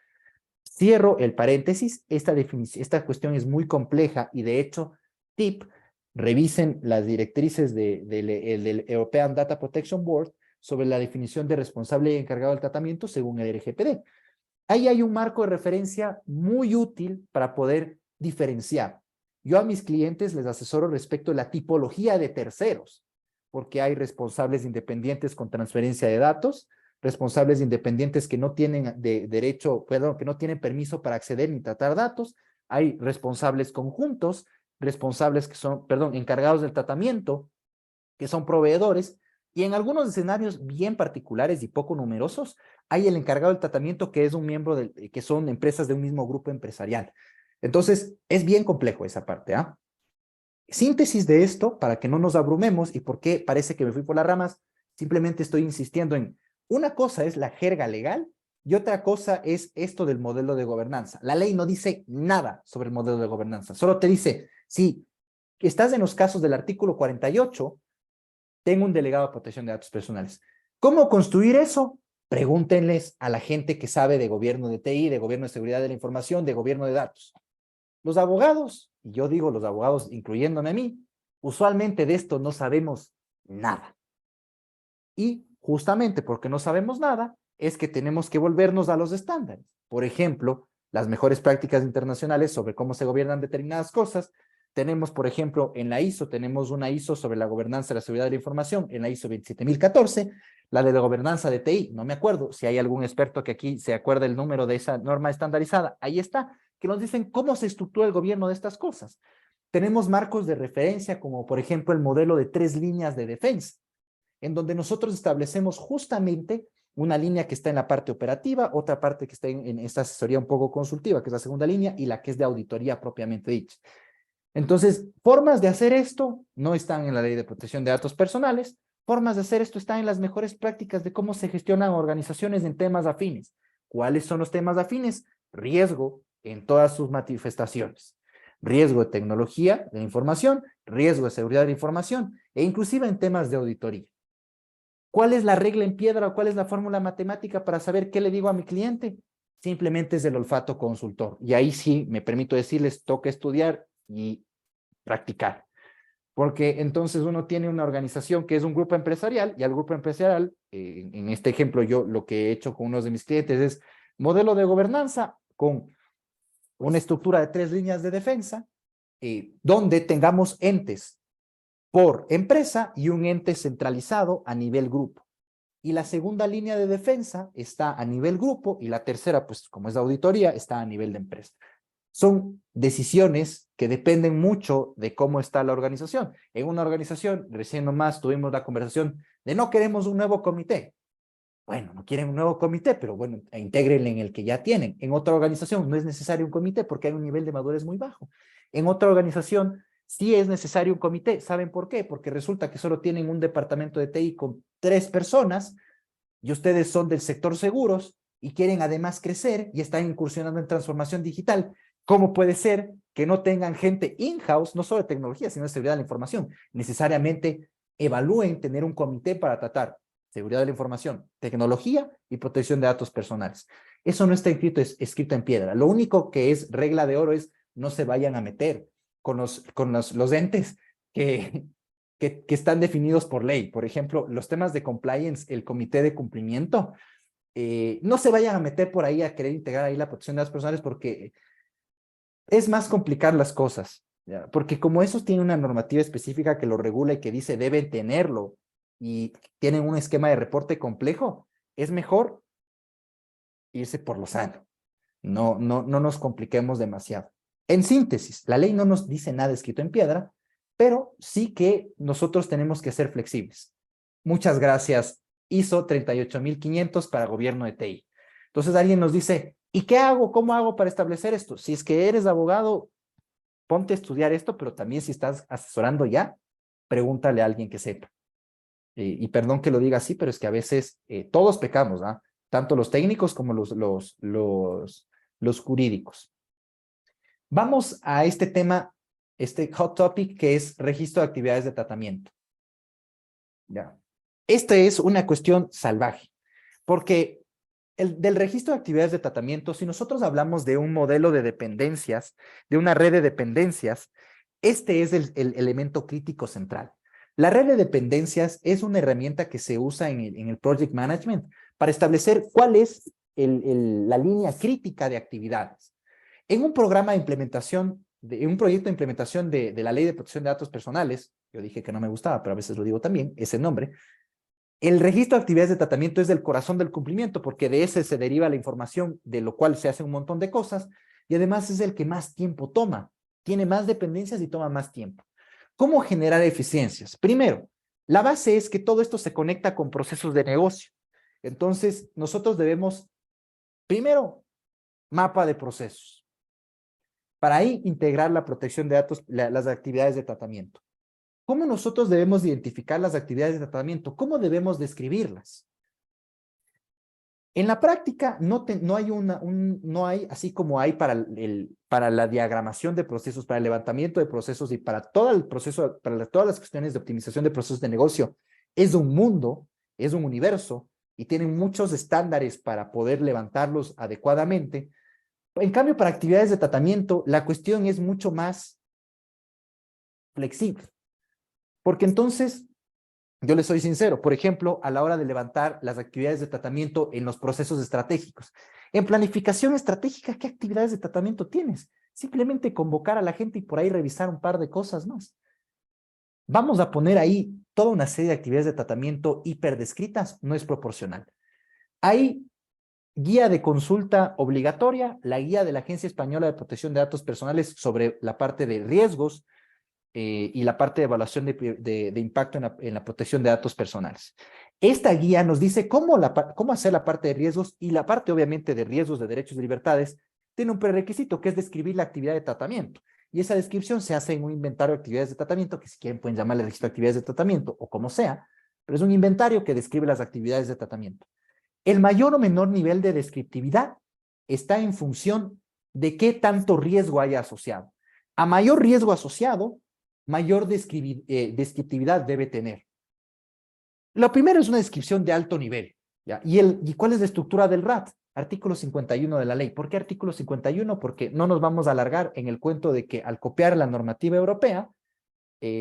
Cierro el paréntesis, esta cuestión es muy compleja y de hecho, tip, revisen las directrices del European Data Protection Board sobre la definición de responsable y encargado del tratamiento según el RGPD. Ahí hay un marco de referencia muy útil para poder diferenciar. Yo a mis clientes les asesoro respecto a la tipología de terceros, porque hay responsables independientes con transferencia de datos, responsables independientes que no tienen que no tienen permiso para acceder ni tratar datos, hay responsables conjuntos, responsables que son, encargados del tratamiento, que son proveedores, y en algunos escenarios bien particulares y poco numerosos, hay el encargado del tratamiento que es un miembro que son empresas de un mismo grupo empresarial. Entonces, es bien complejo esa parte, ¿ah? Síntesis de esto, para que no nos abrumemos y por qué parece que me fui por las ramas, simplemente estoy insistiendo en, una cosa es la jerga legal y otra cosa es esto del modelo de gobernanza. La ley no dice nada sobre el modelo de gobernanza, solo te dice, si estás en los casos del artículo 48, tengo un delegado de protección de datos personales. ¿Cómo construir eso? Pregúntenles a la gente que sabe de gobierno de TI, de gobierno de seguridad de la información, de gobierno de datos. Los abogados, y yo digo los abogados incluyéndome a mí, usualmente de esto no sabemos nada. Y justamente porque no sabemos nada, es que tenemos que volvernos a los estándares. Por ejemplo, las mejores prácticas internacionales sobre cómo se gobiernan determinadas cosas. Tenemos, por ejemplo, en la ISO, tenemos una ISO sobre la gobernanza de la seguridad de la información, en la ISO 27014, la de la gobernanza de TI, no me acuerdo, si hay algún experto que aquí se acuerde el número de esa norma estandarizada, ahí está, que nos dicen cómo se estructura el gobierno de estas cosas. Tenemos marcos de referencia, como por ejemplo el modelo de 3 líneas de defensa, en donde nosotros establecemos justamente una línea que está en la parte operativa, otra parte que está en esta asesoría un poco consultiva, que es la segunda línea, y la que es de auditoría propiamente dicha. Entonces, formas de hacer esto no están en la Ley de Protección de Datos Personales, formas de hacer esto están en las mejores prácticas de cómo se gestionan organizaciones en temas afines. ¿Cuáles son los temas afines? Riesgo en todas sus manifestaciones. Riesgo de tecnología de información, riesgo de seguridad de la información, e inclusive en temas de auditoría. ¿Cuál es la regla en piedra o cuál es la fórmula matemática para saber qué le digo a mi cliente? simplemente es el olfato consultor. Y ahí sí, me permito decirles, toca estudiar y practicar. Porque entonces uno tiene una organización que es un grupo empresarial, y al grupo empresarial, en este ejemplo yo lo que he hecho con uno de mis clientes es modelo de gobernanza con una estructura de 3 líneas de defensa, donde tengamos entes por empresa y un ente centralizado a nivel grupo. Y la segunda línea de defensa está a nivel grupo y la tercera, pues como es auditoría, está a nivel de empresa. Son decisiones que dependen mucho de cómo está la organización. En una organización, recién nomás tuvimos la conversación de no queremos un nuevo comité. Bueno, no quieren un nuevo comité, pero bueno, intégrenle en el que ya tienen. En otra organización no es necesario un comité porque hay un nivel de madurez muy bajo. En otra organización sí es necesario un comité. ¿Saben por qué? Porque resulta que solo tienen un departamento de TI con 3 personas y ustedes son del sector seguros y quieren además crecer y están incursionando en transformación digital. ¿Cómo puede ser que no tengan gente in-house, no solo de tecnología, sino de seguridad de la información? Necesariamente evalúen tener un comité para tratar seguridad de la información, tecnología y protección de datos personales. Eso no está escrito en piedra. Lo único que es regla de oro es no se vayan a meter con los entes que están definidos por ley. Por ejemplo, los temas de compliance, el comité de cumplimiento, no se vayan a meter por ahí a querer integrar ahí la protección de datos personales porque es más complicar las cosas, ¿ya? Porque como eso tiene una normativa específica que lo regula y que dice deben tenerlo y tienen un esquema de reporte complejo, es mejor irse por lo sano. No nos compliquemos demasiado. En síntesis, la ley no nos dice nada escrito en piedra, pero sí que nosotros tenemos que ser flexibles. Muchas gracias. ISO 38500 para gobierno de TI. Entonces alguien nos dice, ¿y qué hago? ¿Cómo hago para establecer esto? Si es que eres abogado, ponte a estudiar esto, pero también si estás asesorando ya, pregúntale a alguien que sepa. Y perdón que lo diga así, pero es que a veces todos pecamos, ¿ah? Tanto los técnicos como los jurídicos. Vamos a este tema, este hot topic, que es registro de actividades de tratamiento. ¿Ya? Esta es una cuestión salvaje, porque del registro de actividades de tratamiento, si nosotros hablamos de un modelo de dependencias, de una red de dependencias, este es el elemento crítico central. La red de dependencias es una herramienta que se usa en el project management para establecer cuál es la línea crítica de actividades. En un programa de implementación, en un proyecto de implementación de la Ley de Protección de Datos Personales, yo dije que no me gustaba, pero a veces lo digo también, ese nombre, el registro de actividades de tratamiento es el corazón del cumplimiento, porque de ese se deriva la información, de lo cual se hace un montón de cosas, y además es el que más tiempo toma. Tiene más dependencias y toma más tiempo. ¿Cómo generar eficiencias? Primero, la base es que todo esto se conecta con procesos de negocio. Entonces, nosotros debemos, primero, mapa de procesos. Para ahí integrar la protección de datos, las actividades de tratamiento. ¿Cómo nosotros debemos identificar las actividades de tratamiento? ¿Cómo debemos describirlas? En la práctica no hay, así como hay para la diagramación de procesos, para el levantamiento de procesos y para todo el proceso, todas las cuestiones de optimización de procesos de negocio, es un mundo, es un universo y tienen muchos estándares para poder levantarlos adecuadamente. En cambio, para actividades de tratamiento, la cuestión es mucho más flexible. Porque entonces, yo les soy sincero, por ejemplo, a la hora de levantar las actividades de tratamiento en los procesos estratégicos. En planificación estratégica, ¿qué actividades de tratamiento tienes? Simplemente convocar a la gente y por ahí revisar un par de cosas más. Vamos a poner ahí toda una serie de actividades de tratamiento hiperdescritas, no es proporcional. Hay guía de consulta obligatoria, la guía de la Agencia Española de Protección de Datos Personales sobre la parte de riesgos, y la parte de evaluación de impacto en la protección de datos personales. Esta guía nos dice cómo hacer la parte de riesgos y la parte obviamente de riesgos de derechos y libertades tiene un prerequisito que es describir la actividad de tratamiento. Y esa descripción se hace en un inventario de actividades de tratamiento, que si quieren pueden llamarle registro de actividades de tratamiento o como sea, pero es un inventario que describe las actividades de tratamiento. El mayor o menor nivel de descriptividad está en función de qué tanto riesgo haya asociado. A mayor riesgo asociado, mayor descriptividad debe tener. Lo primero es una descripción de alto nivel, ¿ya? ¿Y cuál es la estructura del RAT? Artículo 51 de la ley. ¿Por qué artículo 51? Porque no nos vamos a alargar en el cuento de que al copiar la normativa europea,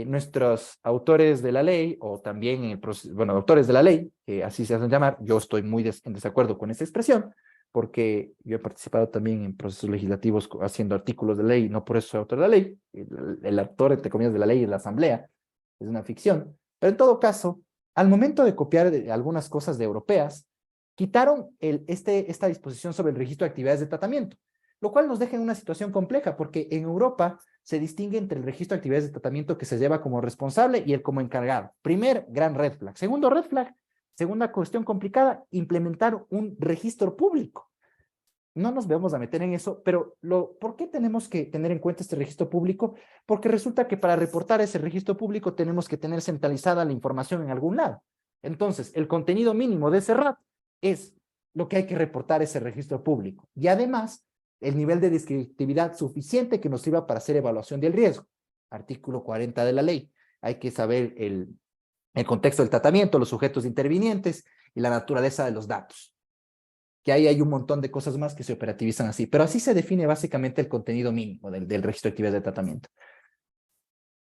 nuestros autores de la ley, o también, bueno, autores de la ley, que así se hacen llamar, yo estoy muy en desacuerdo con esa expresión, porque yo he participado también en procesos legislativos haciendo artículos de ley, no por eso soy autor de la ley, el autor, entre comillas, de la ley es la asamblea, es una ficción, pero en todo caso, al momento de copiar algunas cosas de europeas, quitaron esta disposición sobre el registro de actividades de tratamiento, lo cual nos deja en una situación compleja, porque en Europa se distingue entre el registro de actividades de tratamiento que se lleva como responsable y el como encargado. Primer gran red flag. Segundo red flag, segunda cuestión complicada, implementar un registro público. No nos vamos a meter en eso, pero ¿por qué tenemos que tener en cuenta este registro público? Porque resulta que para reportar ese registro público tenemos que tener centralizada la información en algún lado. Entonces, el contenido mínimo de ese RAT es lo que hay que reportar a ese registro público. Y además, el nivel de descriptividad suficiente que nos sirva para hacer evaluación del riesgo. Artículo 40 de la ley. Hay que saber el contexto del tratamiento, los sujetos intervinientes y la naturaleza de los datos. Que ahí hay un montón de cosas más que se operativizan así. Pero así se define básicamente el contenido mínimo del registro de actividades de tratamiento.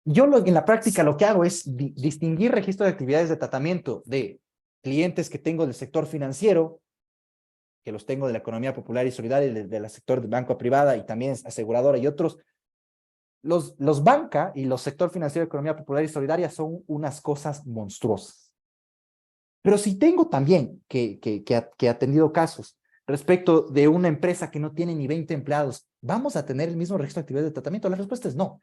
Yo en la práctica lo que hago es distinguir registro de actividades de tratamiento de clientes que tengo del sector financiero, que los tengo de la economía popular y solidaria, del sector de banca privada y también aseguradora y otros. Los banca y los sector financiero de economía popular y solidaria son unas cosas monstruosas. Pero si tengo también que ha tenido casos respecto de una empresa que no tiene ni 20 empleados, ¿vamos a tener el mismo registro de actividades de tratamiento? La respuesta es no.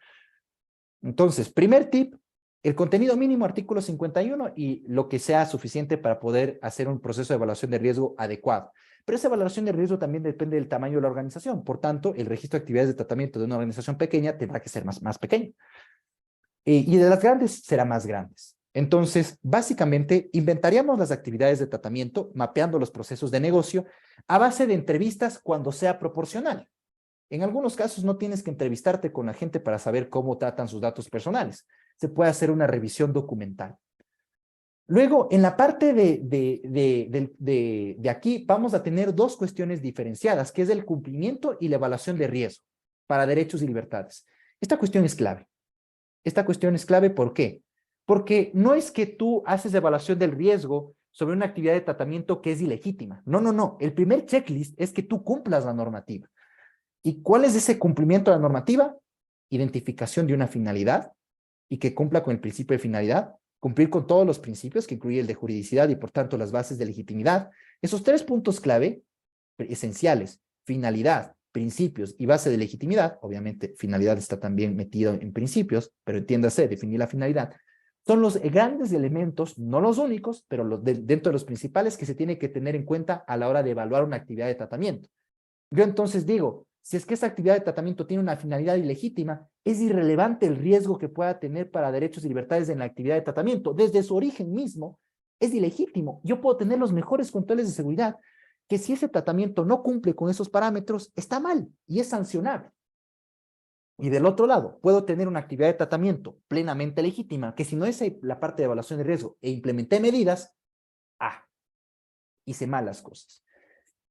Entonces, primer tip, el contenido mínimo, artículo 51, y lo que sea suficiente para poder hacer un proceso de evaluación de riesgo adecuado. Pero esa evaluación de riesgo también depende del tamaño de la organización. Por tanto, el registro de actividades de tratamiento de una organización pequeña tendrá que ser más pequeño. Y de las grandes será más grandes. Entonces, básicamente, inventaríamos las actividades de tratamiento, mapeando los procesos de negocio, a base de entrevistas cuando sea proporcional. En algunos casos no tienes que entrevistarte con la gente para saber cómo tratan sus datos personales. Se puede hacer una revisión documental. Luego, en la parte de aquí, vamos a tener dos cuestiones diferenciadas, que es el cumplimiento y la evaluación de riesgo para derechos y libertades. Esta cuestión es clave. Esta cuestión es clave, ¿por qué? Porque no es que tú haces evaluación del riesgo sobre una actividad de tratamiento que es ilegítima. No, no, no. El primer checklist es que tú cumplas la normativa. ¿Y cuál es ese cumplimiento de la normativa? Identificación de una finalidad y que cumpla con el principio de finalidad, cumplir con todos los principios, que incluye el de juridicidad y por tanto las bases de legitimidad. Esos tres puntos clave, esenciales, finalidad, principios y base de legitimidad, obviamente finalidad está también metido en principios, pero entiéndase, definir la finalidad, son los grandes elementos, no los únicos, pero dentro de los principales que se tiene que tener en cuenta a la hora de evaluar una actividad de tratamiento. Yo entonces digo, si es que esa actividad de tratamiento tiene una finalidad ilegítima, es irrelevante el riesgo que pueda tener para derechos y libertades en la actividad de tratamiento. Desde su origen mismo, es ilegítimo. Yo puedo tener los mejores controles de seguridad, que si ese tratamiento no cumple con esos parámetros, está mal y es sancionable. Y del otro lado, puedo tener una actividad de tratamiento plenamente legítima, que si no es la parte de evaluación de riesgo e implementé medidas, hice mal las cosas.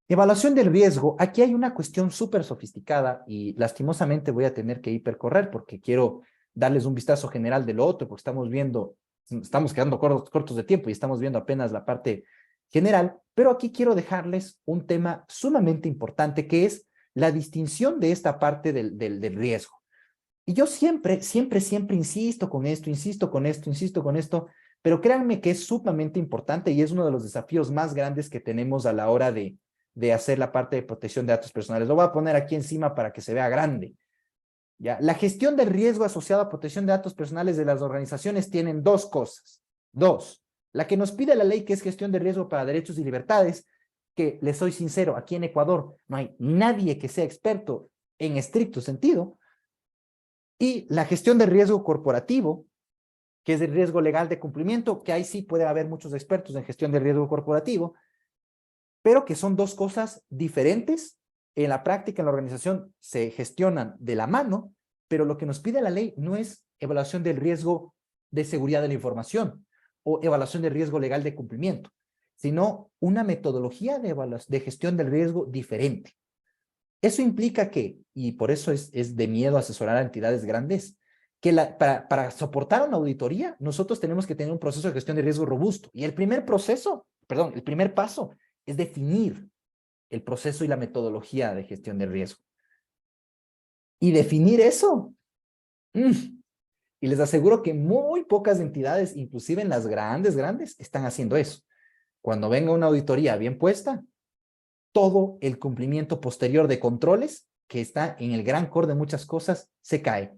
Evaluación del riesgo, aquí hay una cuestión súper sofisticada y lastimosamente voy a tener que hipercorrer porque quiero darles un vistazo general de lo otro, porque estamos quedando cortos de tiempo y estamos viendo apenas la parte general, pero aquí quiero dejarles un tema sumamente importante que es la distinción de esta parte del riesgo. Y yo siempre insisto con esto, pero créanme que es sumamente importante y es uno de los desafíos más grandes que tenemos a la hora de hacer la parte de protección de datos personales. Lo voy a poner aquí encima para que se vea grande. ¿Ya? La gestión del riesgo asociado a protección de datos personales de las organizaciones tienen dos cosas. Dos, la que nos pide la ley, que es gestión de riesgo para derechos y libertades, que les soy sincero, aquí en Ecuador no hay nadie que sea experto en estricto sentido. Y la gestión de riesgo corporativo, que es el riesgo legal de cumplimiento, que ahí sí puede haber muchos expertos en gestión de riesgo corporativo, pero que son dos cosas diferentes. En la práctica, en la organización, se gestionan de la mano, pero lo que nos pide la ley no es evaluación del riesgo de seguridad de la información o evaluación del riesgo legal de cumplimiento. sino una metodología de gestión del riesgo diferente. Eso implica que, y por eso es de miedo asesorar a entidades grandes, que para soportar una auditoría, nosotros tenemos que tener un proceso de gestión de riesgo robusto. Y el primer paso es definir el proceso y la metodología de gestión de riesgo. Y definir eso. Y les aseguro que muy pocas entidades, inclusive en las grandes, están haciendo eso. Cuando venga una auditoría bien puesta, todo el cumplimiento posterior de controles, que está en el gran core de muchas cosas, se cae.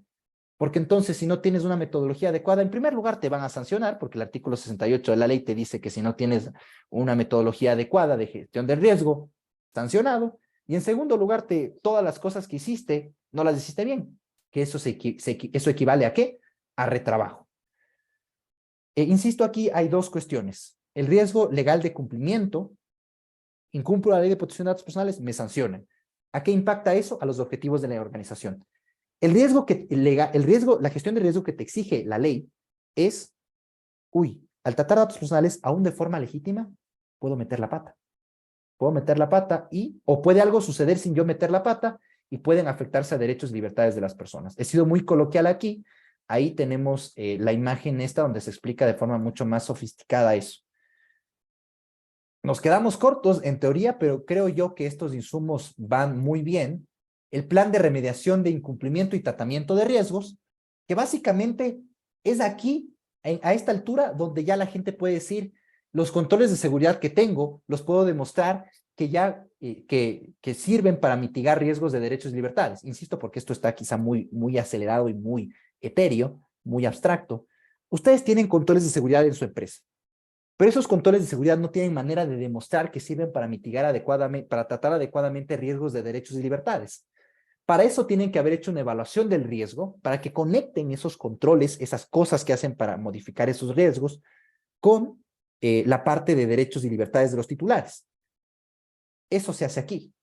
Porque entonces, si no tienes una metodología adecuada, en primer lugar te van a sancionar, porque el artículo 68 de la ley te dice que si no tienes una metodología adecuada de gestión del riesgo, sancionado. Y en segundo lugar, todas las cosas que hiciste, no las hiciste bien. Que eso equivale ¿a qué? A retrabajo. Insisto, aquí hay dos cuestiones. El riesgo legal de cumplimiento, incumplo la ley de protección de datos personales, me sancionan. ¿A qué impacta eso? A los objetivos de la organización. La gestión de riesgo que te exige la ley es, al tratar datos personales aún de forma legítima, puedo meter la pata. Puedo meter la pata o puede algo suceder sin yo meter la pata y pueden afectarse a derechos y libertades de las personas. He sido muy coloquial aquí. Ahí tenemos la imagen esta donde se explica de forma mucho más sofisticada eso. Nos quedamos cortos en teoría, pero creo yo que estos insumos van muy bien. El plan de remediación de incumplimiento y tratamiento de riesgos, que básicamente es aquí, a esta altura, donde ya la gente puede decir, los controles de seguridad que tengo, los puedo demostrar que ya que sirven para mitigar riesgos de derechos y libertades. Insisto, porque esto está quizá muy acelerado y muy etéreo, muy abstracto. Ustedes tienen controles de seguridad en su empresa. Pero esos controles de seguridad no tienen manera de demostrar que sirven para mitigar adecuadamente, para tratar adecuadamente riesgos de derechos y libertades. Para eso tienen que haber hecho una evaluación del riesgo, para que conecten esos controles, esas cosas que hacen para modificar esos riesgos, con la parte de derechos y libertades de los titulares. Eso se hace aquí.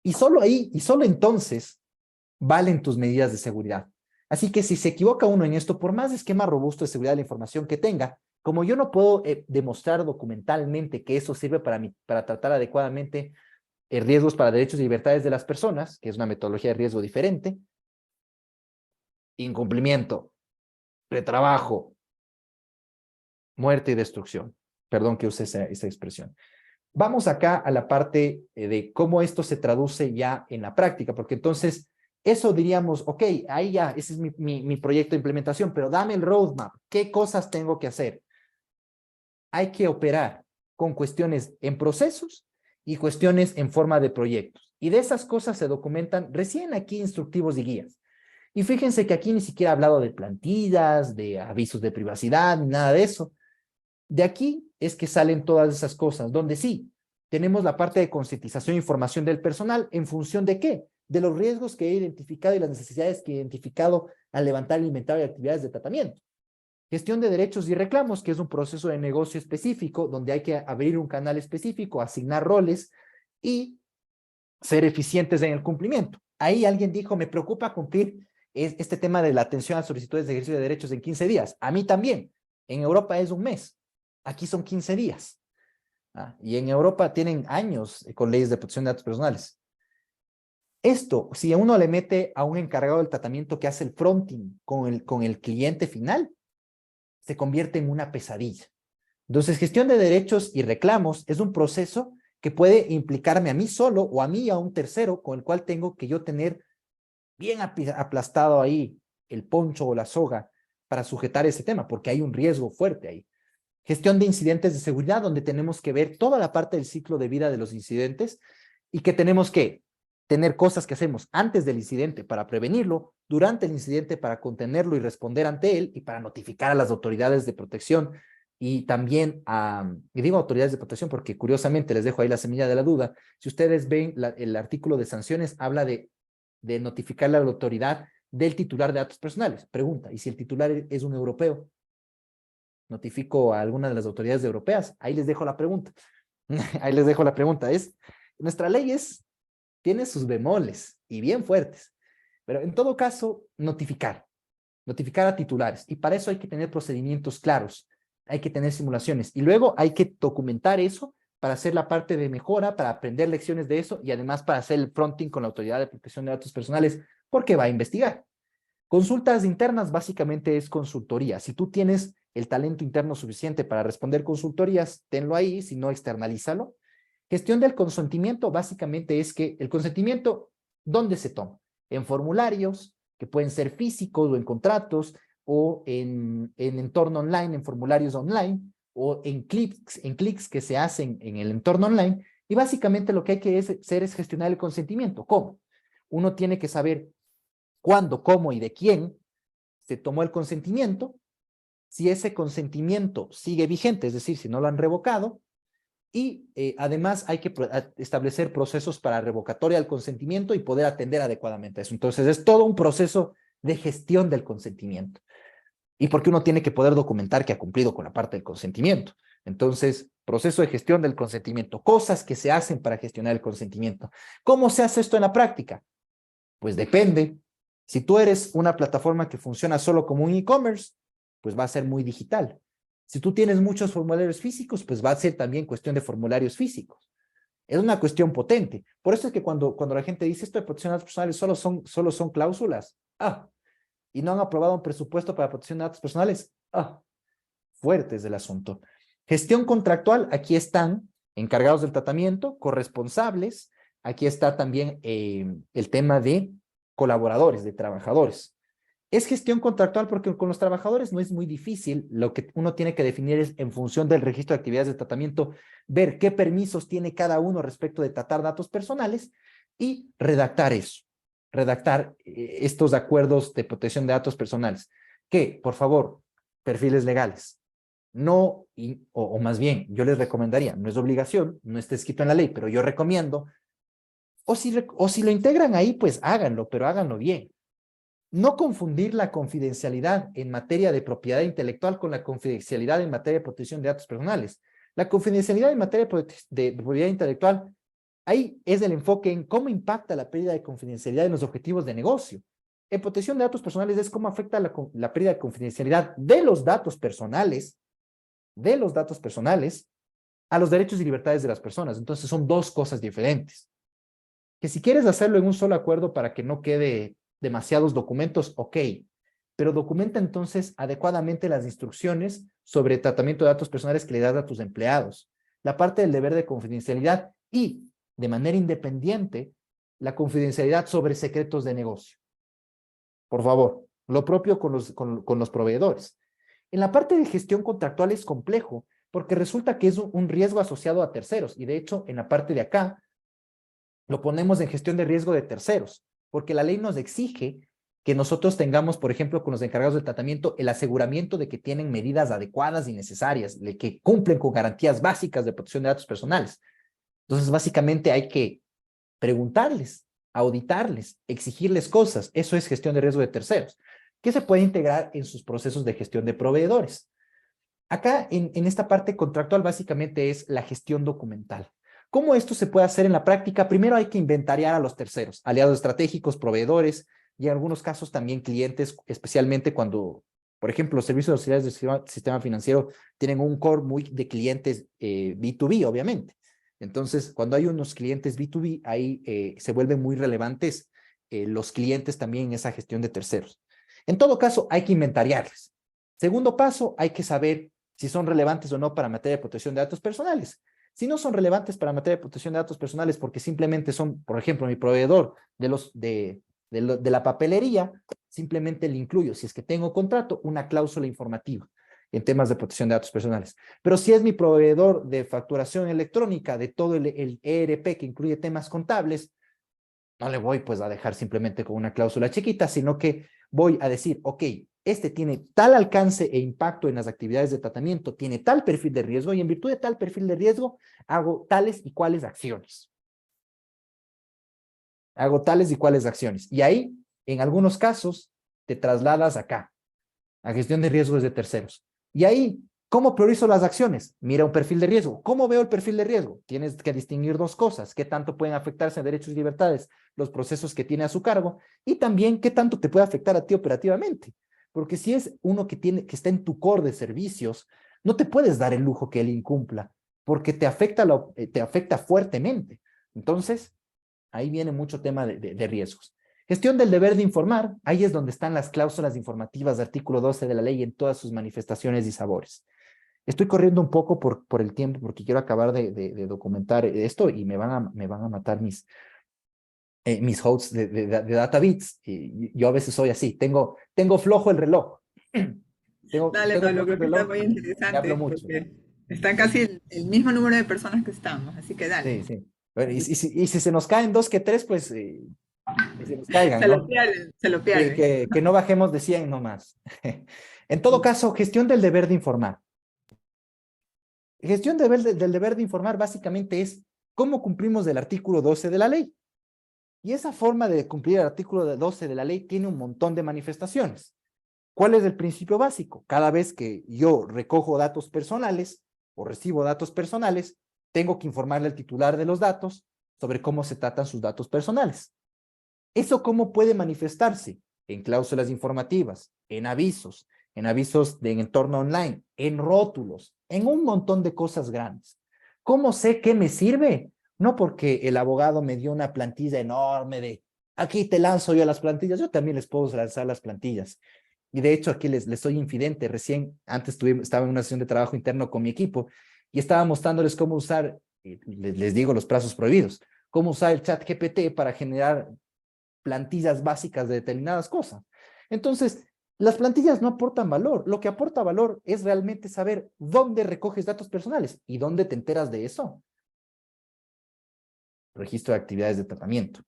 Y solo ahí, y solo entonces, valen tus medidas de seguridad. Así que si se equivoca uno en esto, por más esquema robusto de seguridad de la información que tenga, como yo no puedo demostrar documentalmente que eso sirve para tratar adecuadamente riesgos para derechos y libertades de las personas, que es una metodología de riesgo diferente, incumplimiento, retrabajo, muerte y destrucción. Perdón que use esa expresión. Vamos acá a la parte de cómo esto se traduce ya en la práctica, porque entonces eso diríamos, ok, ahí ya, ese es mi proyecto de implementación, pero dame el roadmap, ¿qué cosas tengo que hacer? Hay que operar con cuestiones en procesos y cuestiones en forma de proyectos. Y de esas cosas se documentan recién aquí instructivos y guías. Y fíjense que aquí ni siquiera he hablado de plantillas, de avisos de privacidad, ni nada de eso. De aquí es que salen todas esas cosas, donde sí, tenemos la parte de concientización e información del personal, ¿en función de qué? De los riesgos que he identificado y las necesidades que he identificado al levantar el inventario de actividades de tratamiento. Gestión de derechos y reclamos, que es un proceso de negocio específico, donde hay que abrir un canal específico, asignar roles y ser eficientes en el cumplimiento. Ahí alguien dijo, me preocupa cumplir este tema de la atención a solicitudes de ejercicio de derechos en 15 días. A mí también. En Europa es un mes. Aquí son 15 días. Y en Europa tienen años con leyes de protección de datos personales. Esto, si uno le mete a un encargado del tratamiento que hace el fronting con el cliente final, se convierte en una pesadilla. Entonces, gestión de derechos y reclamos es un proceso que puede implicarme a mí solo o a mí y a un tercero con el cual tengo que yo tener bien aplastado ahí el poncho o la soga para sujetar ese tema, porque hay un riesgo fuerte ahí. Gestión de incidentes de seguridad, donde tenemos que ver toda la parte del ciclo de vida de los incidentes y que tenemos que tener cosas que hacemos antes del incidente para prevenirlo, durante el incidente para contenerlo y responder ante él y para notificar a las autoridades de protección y también y digo autoridades de protección porque curiosamente les dejo ahí la semilla de la duda. Si ustedes ven el artículo de sanciones, habla de notificarle a la autoridad del titular de datos personales. Pregunta, ¿y si el titular es un europeo? ¿Notifico a alguna de las autoridades europeas? Ahí les dejo la pregunta. Ahí les dejo la pregunta. Nuestra ley tiene sus bemoles y bien fuertes, pero en todo caso, notificar a titulares. Y para eso hay que tener procedimientos claros, hay que tener simulaciones y luego hay que documentar eso para hacer la parte de mejora, para aprender lecciones de eso y además para hacer el fronting con la Autoridad de Protección de Datos Personales, porque va a investigar. Consultas internas básicamente es consultoría. Si tú tienes el talento interno suficiente para responder consultorías, tenlo ahí, si no, externalízalo. Gestión del consentimiento básicamente es que el consentimiento, ¿dónde se toma? En formularios, que pueden ser físicos o en contratos, o en entorno online, en formularios online, o en clics que se hacen en el entorno online. Y básicamente lo que hay que hacer es gestionar el consentimiento. ¿Cómo? Uno tiene que saber cuándo, cómo y de quién se tomó el consentimiento, si ese consentimiento sigue vigente, es decir, si no lo han revocado, y además hay que establecer procesos para revocatoria del consentimiento y poder atender adecuadamente a eso. Entonces es todo un proceso de gestión del consentimiento. Y porque uno tiene que poder documentar que ha cumplido con la parte del consentimiento. Entonces, proceso de gestión del consentimiento, cosas que se hacen para gestionar el consentimiento. ¿Cómo se hace esto en la práctica? Pues depende. Si tú eres una plataforma que funciona solo como un e-commerce, pues va a ser muy digital. Si tú tienes muchos formularios físicos, pues va a ser también cuestión de formularios físicos. Es una cuestión potente. Por eso es que cuando la gente dice esto de protección de datos personales solo son cláusulas, y no han aprobado un presupuesto para protección de datos personales, fuertes del asunto. Gestión contractual, aquí están encargados del tratamiento, corresponsables, aquí está también el tema de colaboradores, de trabajadores. Es gestión contractual porque con los trabajadores no es muy difícil. Lo que uno tiene que definir es, en función del registro de actividades de tratamiento, ver qué permisos tiene cada uno respecto de tratar datos personales y redactar eso. Redactar estos acuerdos de protección de datos personales. Que, por favor, perfiles legales. No, o más bien, yo les recomendaría, no es obligación, no está escrito en la ley, pero yo recomiendo, o si lo integran ahí, pues háganlo, pero háganlo bien. No confundir la confidencialidad en materia de intelectual con la confidencialidad en materia de protección de datos personales. La confidencialidad en materia de propiedad intelectual, ahí es el enfoque en cómo impacta la pérdida de confidencialidad en los objetivos de negocio. En protección de datos personales es cómo afecta la pérdida de confidencialidad de los datos personales a los derechos y libertades de las personas. Entonces son dos cosas diferentes. Que si quieres hacerlo en un solo acuerdo para que no quede demasiados documentos, ok, pero documenta entonces adecuadamente las instrucciones sobre tratamiento de datos personales que le das a tus empleados, la parte del deber de confidencialidad y, de manera independiente, la confidencialidad sobre secretos de negocio. Por favor, lo propio con los proveedores. En la parte de gestión contractual es complejo, porque resulta que es un riesgo asociado a terceros, y de hecho, en la parte de acá, lo ponemos en gestión de riesgo de terceros, porque la ley nos exige que nosotros tengamos, por ejemplo, con los encargados del tratamiento, el aseguramiento de que tienen medidas adecuadas y necesarias, de que cumplen con garantías básicas de protección de datos personales. Entonces, básicamente hay que preguntarles, auditarles, exigirles cosas. Eso es gestión de riesgo de terceros, que se puede integrar en sus procesos de gestión de proveedores. Acá, en esta parte contractual, básicamente es la gestión documental. ¿Cómo esto se puede hacer en la práctica? Primero hay que inventariar a los terceros, aliados estratégicos, proveedores y en algunos casos también clientes, especialmente cuando, por ejemplo, los servicios de auxiliares del sistema financiero tienen un core muy de clientes B2B, obviamente. Entonces, cuando hay unos clientes B2B, ahí se vuelven muy relevantes los clientes también en esa gestión de terceros. En todo caso, hay que inventariarles. Segundo paso, hay que saber si son relevantes o no para materia de protección de datos personales. Si no son relevantes para materia de protección de datos personales porque simplemente son, por ejemplo, mi proveedor de la papelería, simplemente le incluyo, si es que tengo contrato, una cláusula informativa en temas de protección de datos personales. Pero si es mi proveedor de facturación electrónica, de todo el ERP que incluye temas contables, no le voy pues a dejar simplemente con una cláusula chiquita, sino que voy a decir, ok, este tiene tal alcance e impacto en las actividades de tratamiento, tiene tal perfil de riesgo y en virtud de tal perfil de riesgo hago tales y cuales acciones. Y ahí, en algunos casos, te trasladas acá, a gestión de riesgos de terceros. Y ahí, ¿cómo priorizo las acciones? Mira un perfil de riesgo. ¿Cómo veo el perfil de riesgo? Tienes que distinguir dos cosas. ¿Qué tanto pueden afectarse a derechos y libertades los procesos que tiene a su cargo? Y también, ¿qué tanto te puede afectar a ti operativamente? Porque si es uno que está en tu core de servicios, no te puedes dar el lujo que él incumpla, porque te afecta fuertemente. Entonces, ahí viene mucho tema de riesgos. Gestión del deber de informar, ahí es donde están las cláusulas informativas de artículo 12 de la ley en todas sus manifestaciones y sabores. Estoy corriendo un poco por el tiempo porque quiero acabar de documentar esto y me van a matar mis hosts de DataBits. Y yo a veces soy así, tengo flojo el reloj. Dale, Tengo Pablo, flojo el creo que está reloj muy y hablo interesante mucho. porque están casi el mismo número de personas que estamos, así que dale. Sí, sí. Bueno, y si se nos caen 2 que 3, pues que se nos caigan, Se lo ¿no? pierden, se lo Sí, pierden. que no bajemos de 100 nomás. En todo caso, gestión del deber de informar. Gestión del deber de informar básicamente es cómo cumplimos el artículo 12 de la ley. Y esa forma de cumplir el artículo 12 de la ley tiene un montón de manifestaciones. ¿Cuál es el principio básico? Cada vez que yo recojo datos personales o recibo datos personales, tengo que informarle al titular de los datos sobre cómo se tratan sus datos personales. ¿Eso cómo puede manifestarse? En cláusulas informativas, en avisos de entorno online, en rótulos, en un montón de cosas grandes. ¿Cómo sé qué me sirve? No porque el abogado me dio una plantilla enorme de, aquí te lanzo yo las plantillas, yo también les puedo lanzar las plantillas. Y de hecho aquí les soy infidente, recién antes estaba en una sesión de trabajo interno con mi equipo y estaba mostrándoles cómo usar, les digo los plazos prohibidos, cómo usar el chat GPT para generar plantillas básicas de determinadas cosas. Entonces, las plantillas no aportan valor. Lo que aporta valor es realmente saber dónde recoges datos personales y dónde te enteras de eso. Registro de actividades de tratamiento.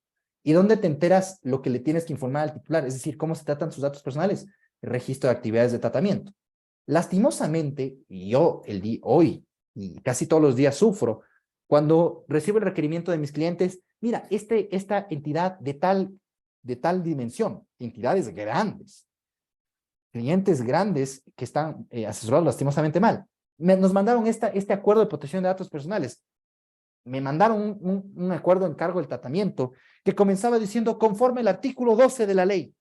¿Y dónde te enteras lo que le tienes que informar al titular? Es decir, cómo se tratan sus datos personales. Registro de actividades de tratamiento. Lastimosamente, y yo hoy y casi todos los días sufro, cuando recibo el requerimiento de mis clientes, mira, esta entidad de tal dimensión, entidades grandes, clientes grandes que están asesorados lastimosamente mal, nos mandaron este acuerdo de protección de datos personales. Me mandaron un acuerdo en cargo del tratamiento que comenzaba diciendo conforme el artículo 12 de la ley.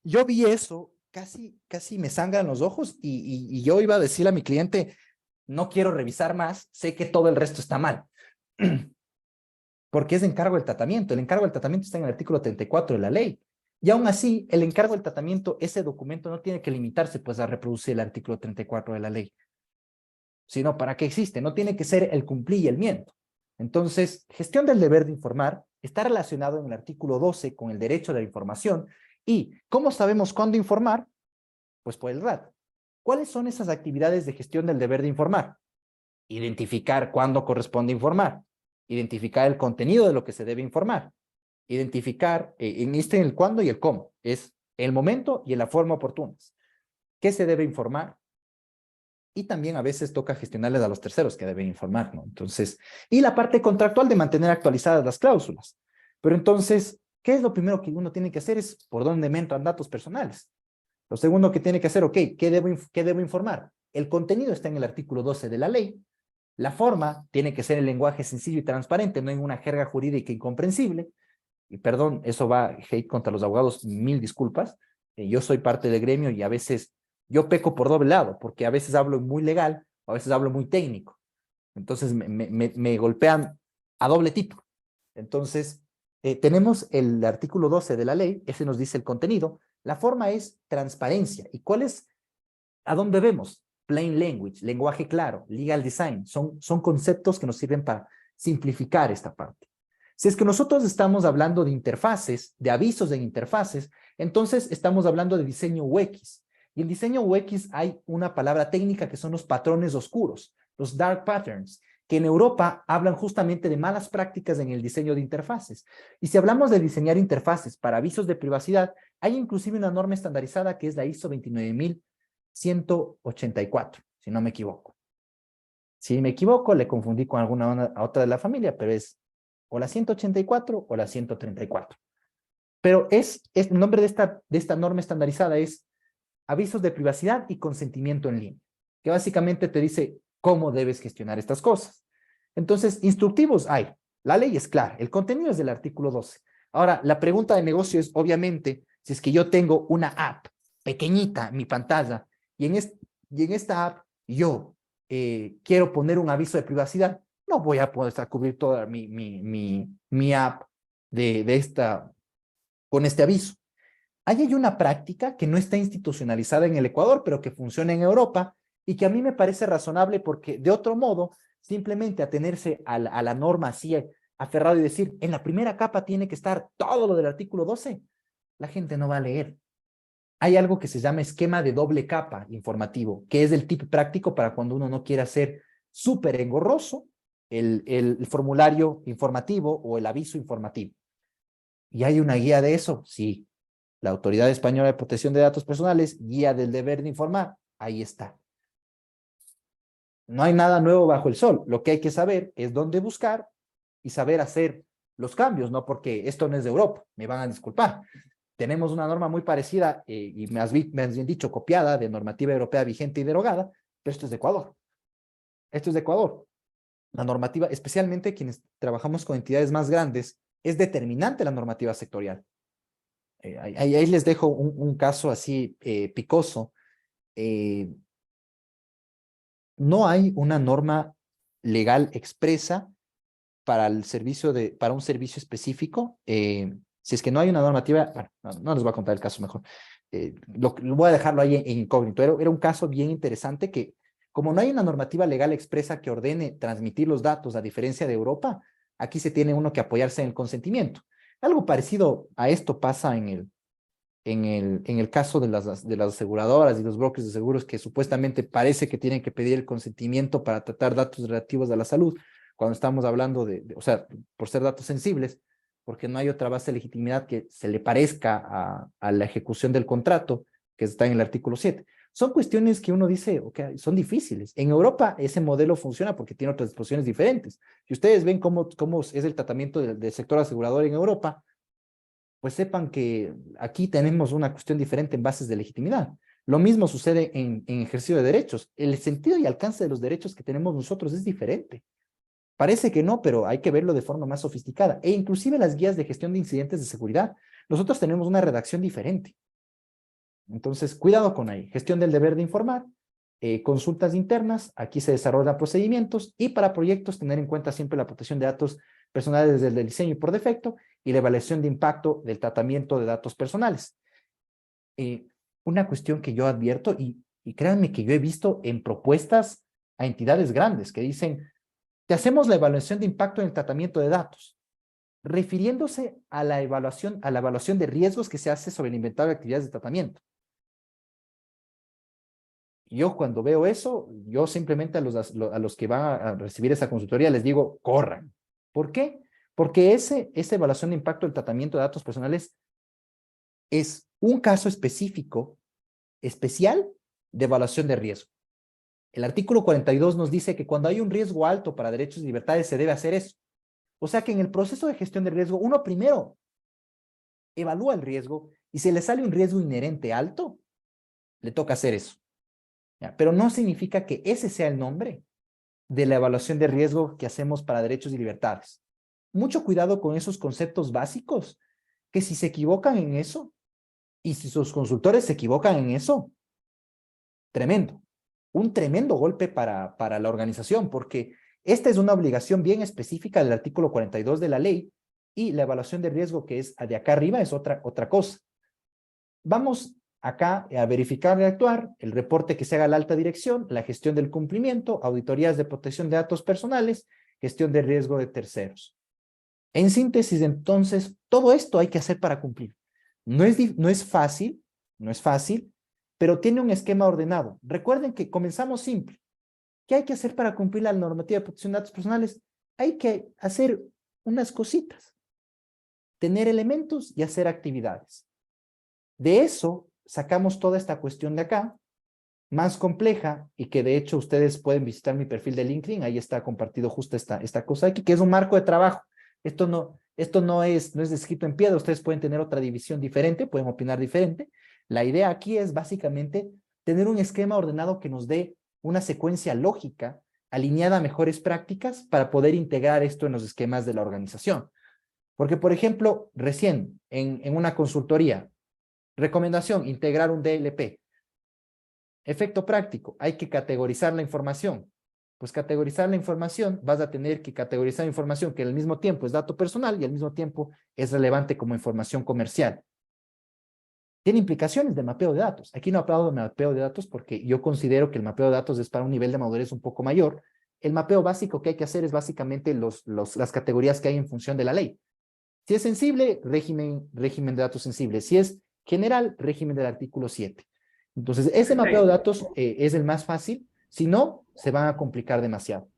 Yo vi eso, casi me sangran los ojos y yo iba a decirle a mi cliente, no quiero revisar más, sé que todo el resto está mal. Porque es encargo del tratamiento. El encargo del tratamiento está en el artículo 34 de la ley. Y aún así, el encargo del tratamiento, ese documento no tiene que limitarse pues a reproducir el artículo 34 de la ley. Sino, ¿para qué existe? No tiene que ser el cumplimiento. Entonces, gestión del deber de informar está relacionado en el artículo 12 con el derecho a la información. ¿Y cómo sabemos cuándo informar? Pues por el RAT. ¿Cuáles son esas actividades de gestión del deber de informar? Identificar cuándo corresponde informar. Identificar el contenido de lo que se debe informar. Identificar en el cuándo y el cómo. Es el momento y en la forma oportunas. ¿Qué se debe informar? Y también a veces toca gestionarles a los terceros que deben informar, ¿no? Entonces, y la parte contractual de mantener actualizadas las cláusulas. Pero entonces, ¿qué es lo primero que uno tiene que hacer? Es por dónde me entran datos personales. Lo segundo que tiene que hacer, ok, ¿qué debo informar? El contenido está en el artículo 12 de la ley. La forma tiene que ser el lenguaje sencillo y transparente, no en una jerga jurídica incomprensible. Y perdón, eso va hate contra los abogados, 1000 disculpas. Yo soy parte del gremio y a veces yo peco por doble lado, porque a veces hablo muy legal, a veces hablo muy técnico. Entonces me golpean a doble tipo. Entonces, tenemos el artículo 12 de la ley, ese nos dice el contenido. La forma es transparencia. ¿Y cuál es? ¿A dónde vemos? Plain language, lenguaje claro, legal design. Son conceptos que nos sirven para simplificar esta parte. Si es que nosotros estamos hablando de interfaces, de avisos en interfaces, entonces estamos hablando de diseño UX. Y en diseño UX hay una palabra técnica que son los patrones oscuros, los dark patterns, que en Europa hablan justamente de malas prácticas en el diseño de interfaces. Y si hablamos de diseñar interfaces para avisos de privacidad, hay inclusive una norma estandarizada que es la ISO 29184, si no me equivoco. Si me equivoco, le confundí con alguna otra de la familia, pero es o la 184 o la 134. Pero el nombre de esta norma estandarizada es avisos de privacidad y consentimiento en línea, que básicamente te dice cómo debes gestionar estas cosas. Entonces, instructivos hay. La ley es clara. El contenido es del artículo 12. Ahora, la pregunta de negocio es, obviamente, si es que yo tengo una app pequeñita en mi pantalla y en esta app yo quiero poner un aviso de privacidad, no voy a poder cubrir toda mi app con este aviso. Ahí hay una práctica que no está institucionalizada en el Ecuador, pero que funciona en Europa y que a mí me parece razonable porque de otro modo, simplemente atenerse a la norma así aferrado y decir, en la primera capa tiene que estar todo lo del artículo 12, la gente no va a leer. Hay algo que se llama esquema de doble capa informativo, que es el tip práctico para cuando uno no quiere hacer súper engorroso el formulario informativo o el aviso informativo. ¿Y hay una guía de eso? Sí. La Autoridad Española de Protección de Datos Personales, guía del deber de informar, ahí está. No hay nada nuevo bajo el sol. Lo que hay que saber es dónde buscar y saber hacer los cambios, ¿no? Porque esto no es de Europa, me van a disculpar. Tenemos una norma muy parecida y me has bien dicho copiada de normativa europea vigente y derogada, pero esto es de Ecuador. Esto es de Ecuador. La normativa, especialmente quienes trabajamos con entidades más grandes, es determinante la normativa sectorial. Ahí les dejo un caso así picoso. No hay una norma legal expresa para un servicio específico. Si es que no hay una normativa, bueno, no les voy a contar el caso mejor. Lo voy a dejarlo ahí en incógnito. Era un caso bien interesante que, como no hay una normativa legal expresa que ordene transmitir los datos, a diferencia de Europa, aquí se tiene uno que apoyarse en el consentimiento. Algo parecido a esto pasa en el caso de las aseguradoras y los brokers de seguros, que supuestamente parece que tienen que pedir el consentimiento para tratar datos relativos a la salud, cuando estamos hablando o sea, por ser datos sensibles, porque no hay otra base de legitimidad que se le parezca a la ejecución del contrato, que está en el artículo 7. Son cuestiones que uno dice, okay, son difíciles. En Europa ese modelo funciona porque tiene otras disposiciones diferentes. Si ustedes ven cómo es el tratamiento del sector asegurador en Europa, pues sepan que aquí tenemos una cuestión diferente en bases de legitimidad. Lo mismo sucede en ejercicio de derechos. El sentido y alcance de los derechos que tenemos nosotros es diferente. Parece que no, pero hay que verlo de forma más sofisticada. E inclusive las guías de gestión de incidentes de seguridad, nosotros tenemos una redacción diferente. Entonces, cuidado con ahí. Gestión del deber de informar, consultas internas, aquí se desarrollan procedimientos y para proyectos tener en cuenta siempre la protección de datos personales desde el diseño y por defecto y la evaluación de impacto del tratamiento de datos personales. Una cuestión que yo advierto y créanme que yo he visto en propuestas a entidades grandes que dicen, te hacemos la evaluación de impacto en el tratamiento de datos, refiriéndose a la evaluación de riesgos que se hace sobre el inventario de actividades de tratamiento. Yo cuando veo eso, yo simplemente a los que van a recibir esa consultoría les digo, corran. ¿Por qué? Porque esa evaluación de impacto del tratamiento de datos personales es un caso específico, especial, de evaluación de riesgo. El artículo 42 nos dice que cuando hay un riesgo alto para derechos y libertades se debe hacer eso. O sea que en el proceso de gestión de riesgo, uno primero evalúa el riesgo y si le sale un riesgo inherente alto, le toca hacer eso. ¿Ya? Pero no significa que ese sea el nombre de la evaluación de riesgo que hacemos para derechos y libertades. Mucho cuidado con esos conceptos básicos, que si se equivocan en eso, y si sus consultores se equivocan en eso, tremendo. Un tremendo golpe para la organización, porque esta es una obligación bien específica del artículo 42 de la ley, y la evaluación de riesgo que es de acá arriba es otra cosa. Vamos acá a verificar y actuar, el reporte que se haga a la alta dirección, la gestión del cumplimiento, auditorías de protección de datos personales, gestión de riesgo de terceros. En síntesis, entonces, todo esto hay que hacer para cumplir. No es fácil, pero tiene un esquema ordenado. Recuerden que comenzamos simple. ¿Qué hay que hacer para cumplir la normativa de protección de datos personales? Hay que hacer unas cositas, tener elementos y hacer actividades. De eso sacamos toda esta cuestión de acá, más compleja, y que de hecho ustedes pueden visitar mi perfil de LinkedIn, ahí está compartido justo esta cosa aquí, que es un marco de trabajo. Esto no es escrito en piedra, ustedes pueden tener otra división diferente, pueden opinar diferente. La idea aquí es básicamente tener un esquema ordenado que nos dé una secuencia lógica alineada a mejores prácticas para poder integrar esto en los esquemas de la organización. Porque, por ejemplo, recién en una consultoría, recomendación, integrar un DLP. Efecto práctico, hay que categorizar la información. Pues categorizar la información, vas a tener que categorizar información que al mismo tiempo es dato personal y al mismo tiempo es relevante como información comercial. Tiene implicaciones de mapeo de datos. Aquí no hablo de mapeo de datos porque yo considero que el mapeo de datos es para un nivel de madurez un poco mayor. El mapeo básico que hay que hacer es básicamente las categorías que hay en función de la ley. Si es sensible, régimen de datos sensible. Si es general, régimen del artículo 7. Entonces, ese mapeo de datos es el más fácil. Si no, se van a complicar demasiado.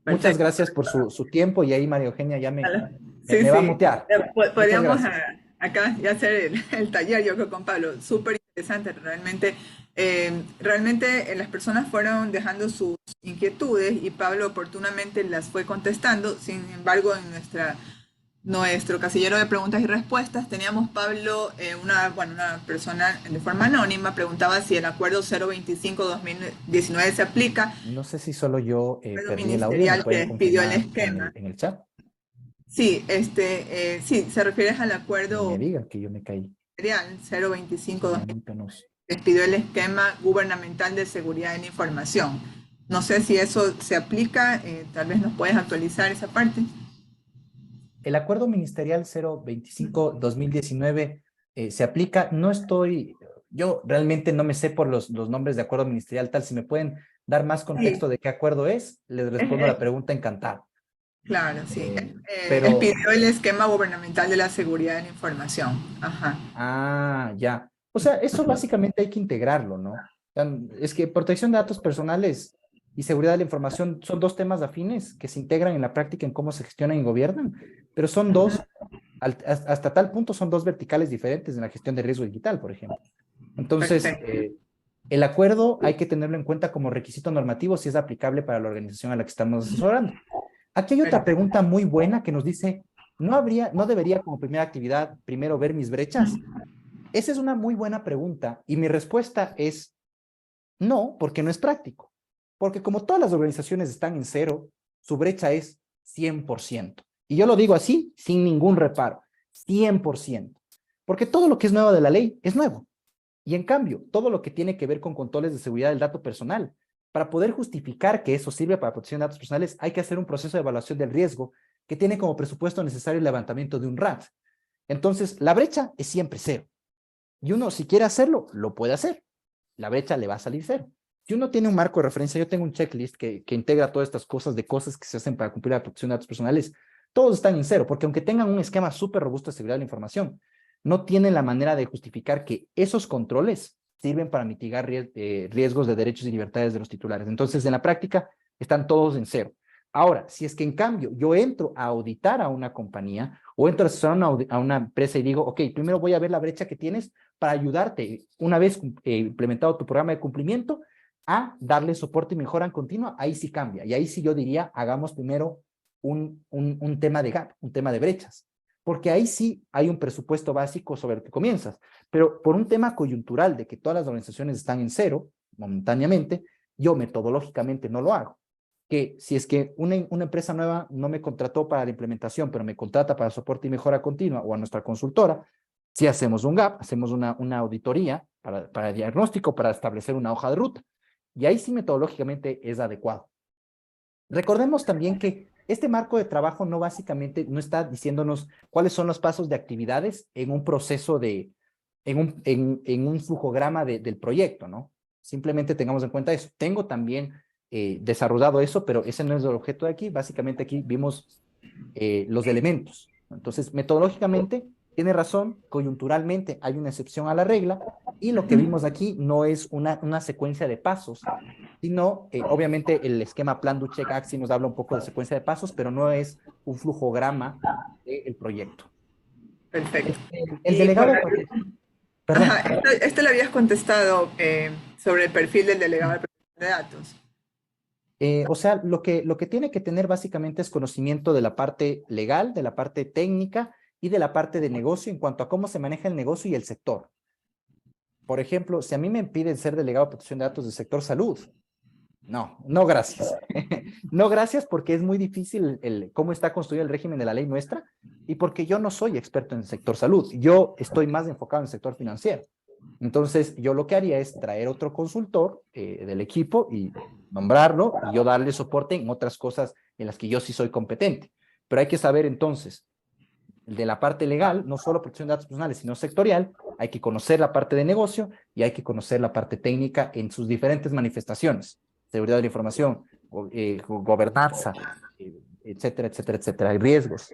Muchas Perfecto. gracias por su tiempo y ahí María Eugenia ya Sí, me va a sí. mutear. Muchas Podríamos gracias. acá ya hacer el taller, yo creo, con Pablo. Súper interesante, realmente. Realmente las personas fueron dejando sus inquietudes y Pablo oportunamente las fue contestando. Sin embargo, en nuestro casillero de preguntas y respuestas teníamos Pablo, una persona de forma anónima, preguntaba si el acuerdo 025-2019 se aplica, No sé si solo yo el acuerdo perdí el audio, ¿me ministerial pueden que pidió el confirmar esquema. en el chat? Sí, sí, se refiere al Ni me acuerdo digan que yo me caí. ministerial Sería 025-2019 muy penoso. que pidió el esquema gubernamental de seguridad de la información. No sé si eso se aplica, tal vez nos puedes actualizar esa parte. El acuerdo ministerial 025-2019 se aplica. No estoy, yo realmente no me sé por los nombres de acuerdo ministerial tal. Si me pueden dar más Sí, contexto de qué acuerdo es, les respondo a la pregunta encantado. claro, sí. Él Pero, pidió el esquema gubernamental de la seguridad de la información. Ajá. ya. O sea, eso básicamente hay que integrarlo, ¿no? O sea, es que protección de datos personales y seguridad de la información son dos temas afines que se integran en la práctica en cómo se gestionan y gobiernan, pero son dos, hasta tal punto son dos verticales diferentes en la gestión de riesgo digital, por ejemplo. Entonces, Perfecto. el acuerdo hay que tenerlo en cuenta como requisito normativo si es aplicable para la organización a la que estamos asesorando. Aquí hay otra Perfecto. pregunta muy buena que nos dice, ¿no debería como primera actividad primero ver mis brechas? Esa es una muy buena pregunta y mi respuesta es no, porque no es práctico. Porque como todas las organizaciones están en cero, su brecha es 100%. Y yo lo digo así, sin ningún reparo, 100%. Porque todo lo que es nuevo de la ley es nuevo. Y en cambio, todo lo que tiene que ver con controles de seguridad del dato personal, para poder justificar que eso sirve para protección de datos personales, hay que hacer un proceso de evaluación del riesgo que tiene como presupuesto necesario el levantamiento de un RAT. Entonces, la brecha es siempre cero. Y uno, si quiere hacerlo, lo puede hacer. La brecha le va a salir cero. Si uno tiene un marco de referencia, yo tengo un checklist que integra todas estas cosas de cosas que se hacen para cumplir la protección de datos personales, todos están en cero, porque aunque tengan un esquema súper robusto de seguridad de la información, no tienen la manera de justificar que esos controles sirven para mitigar riesgos de derechos y libertades de los titulares. Entonces, en la práctica, están todos en cero. Ahora, si es que en cambio yo entro a auditar a una compañía o entro a asesorar a una empresa y digo, ok, primero voy a ver la brecha que tienes para ayudarte, una vez implementado tu programa de cumplimiento, a darle soporte y mejora en continua, ahí sí cambia. Y ahí sí yo diría, hagamos primero un tema de gap, un tema de brechas. Porque ahí sí hay un presupuesto básico sobre el que comienzas. Pero por un tema coyuntural de que todas las organizaciones están en cero, momentáneamente, yo metodológicamente no lo hago. Que si es que una empresa nueva no me contrató para la implementación, pero me contrata para soporte y mejora continua o a nuestra consultora, si hacemos un gap, hacemos una auditoría para diagnóstico, para establecer una hoja de ruta. Y ahí sí metodológicamente es adecuado. Recordemos también que este marco de trabajo no básicamente no está diciéndonos cuáles son los pasos de actividades en un proceso en un flujograma del proyecto, ¿no? Simplemente tengamos en cuenta eso. Tengo también desarrollado eso, pero ese no es el objeto de aquí. Básicamente aquí vimos los elementos. Entonces, metodológicamente, tiene razón, coyunturalmente hay una excepción a la regla y lo que vimos aquí no es una secuencia de pasos, sino, obviamente, el esquema Plan Do Check Act sí nos habla un poco de secuencia de pasos, pero no es un flujograma del proyecto. Perfecto. El Y con delegado, la... perdón, Ajá, esto le habías contestado sobre el perfil del delegado de protección de datos. o sea, lo que tiene que tener básicamente es conocimiento de la parte legal, de la parte técnica y de la parte de negocio en cuanto a cómo se maneja el negocio y el sector. Por ejemplo, si a mí me piden ser delegado de protección de datos del sector salud, no gracias. No gracias porque es muy difícil cómo está construido el régimen de la ley nuestra y porque yo no soy experto en el sector salud. Yo estoy más enfocado en el sector financiero. Entonces, yo lo que haría es traer otro consultor del equipo y nombrarlo y yo darle soporte en otras cosas en las que yo sí soy competente. Pero hay que saber entonces, de la parte legal, no solo protección de datos personales, sino sectorial, hay que conocer la parte de negocio y hay que conocer la parte técnica en sus diferentes manifestaciones. Seguridad de la información, gobernanza, etcétera, etcétera, etcétera. Hay riesgos.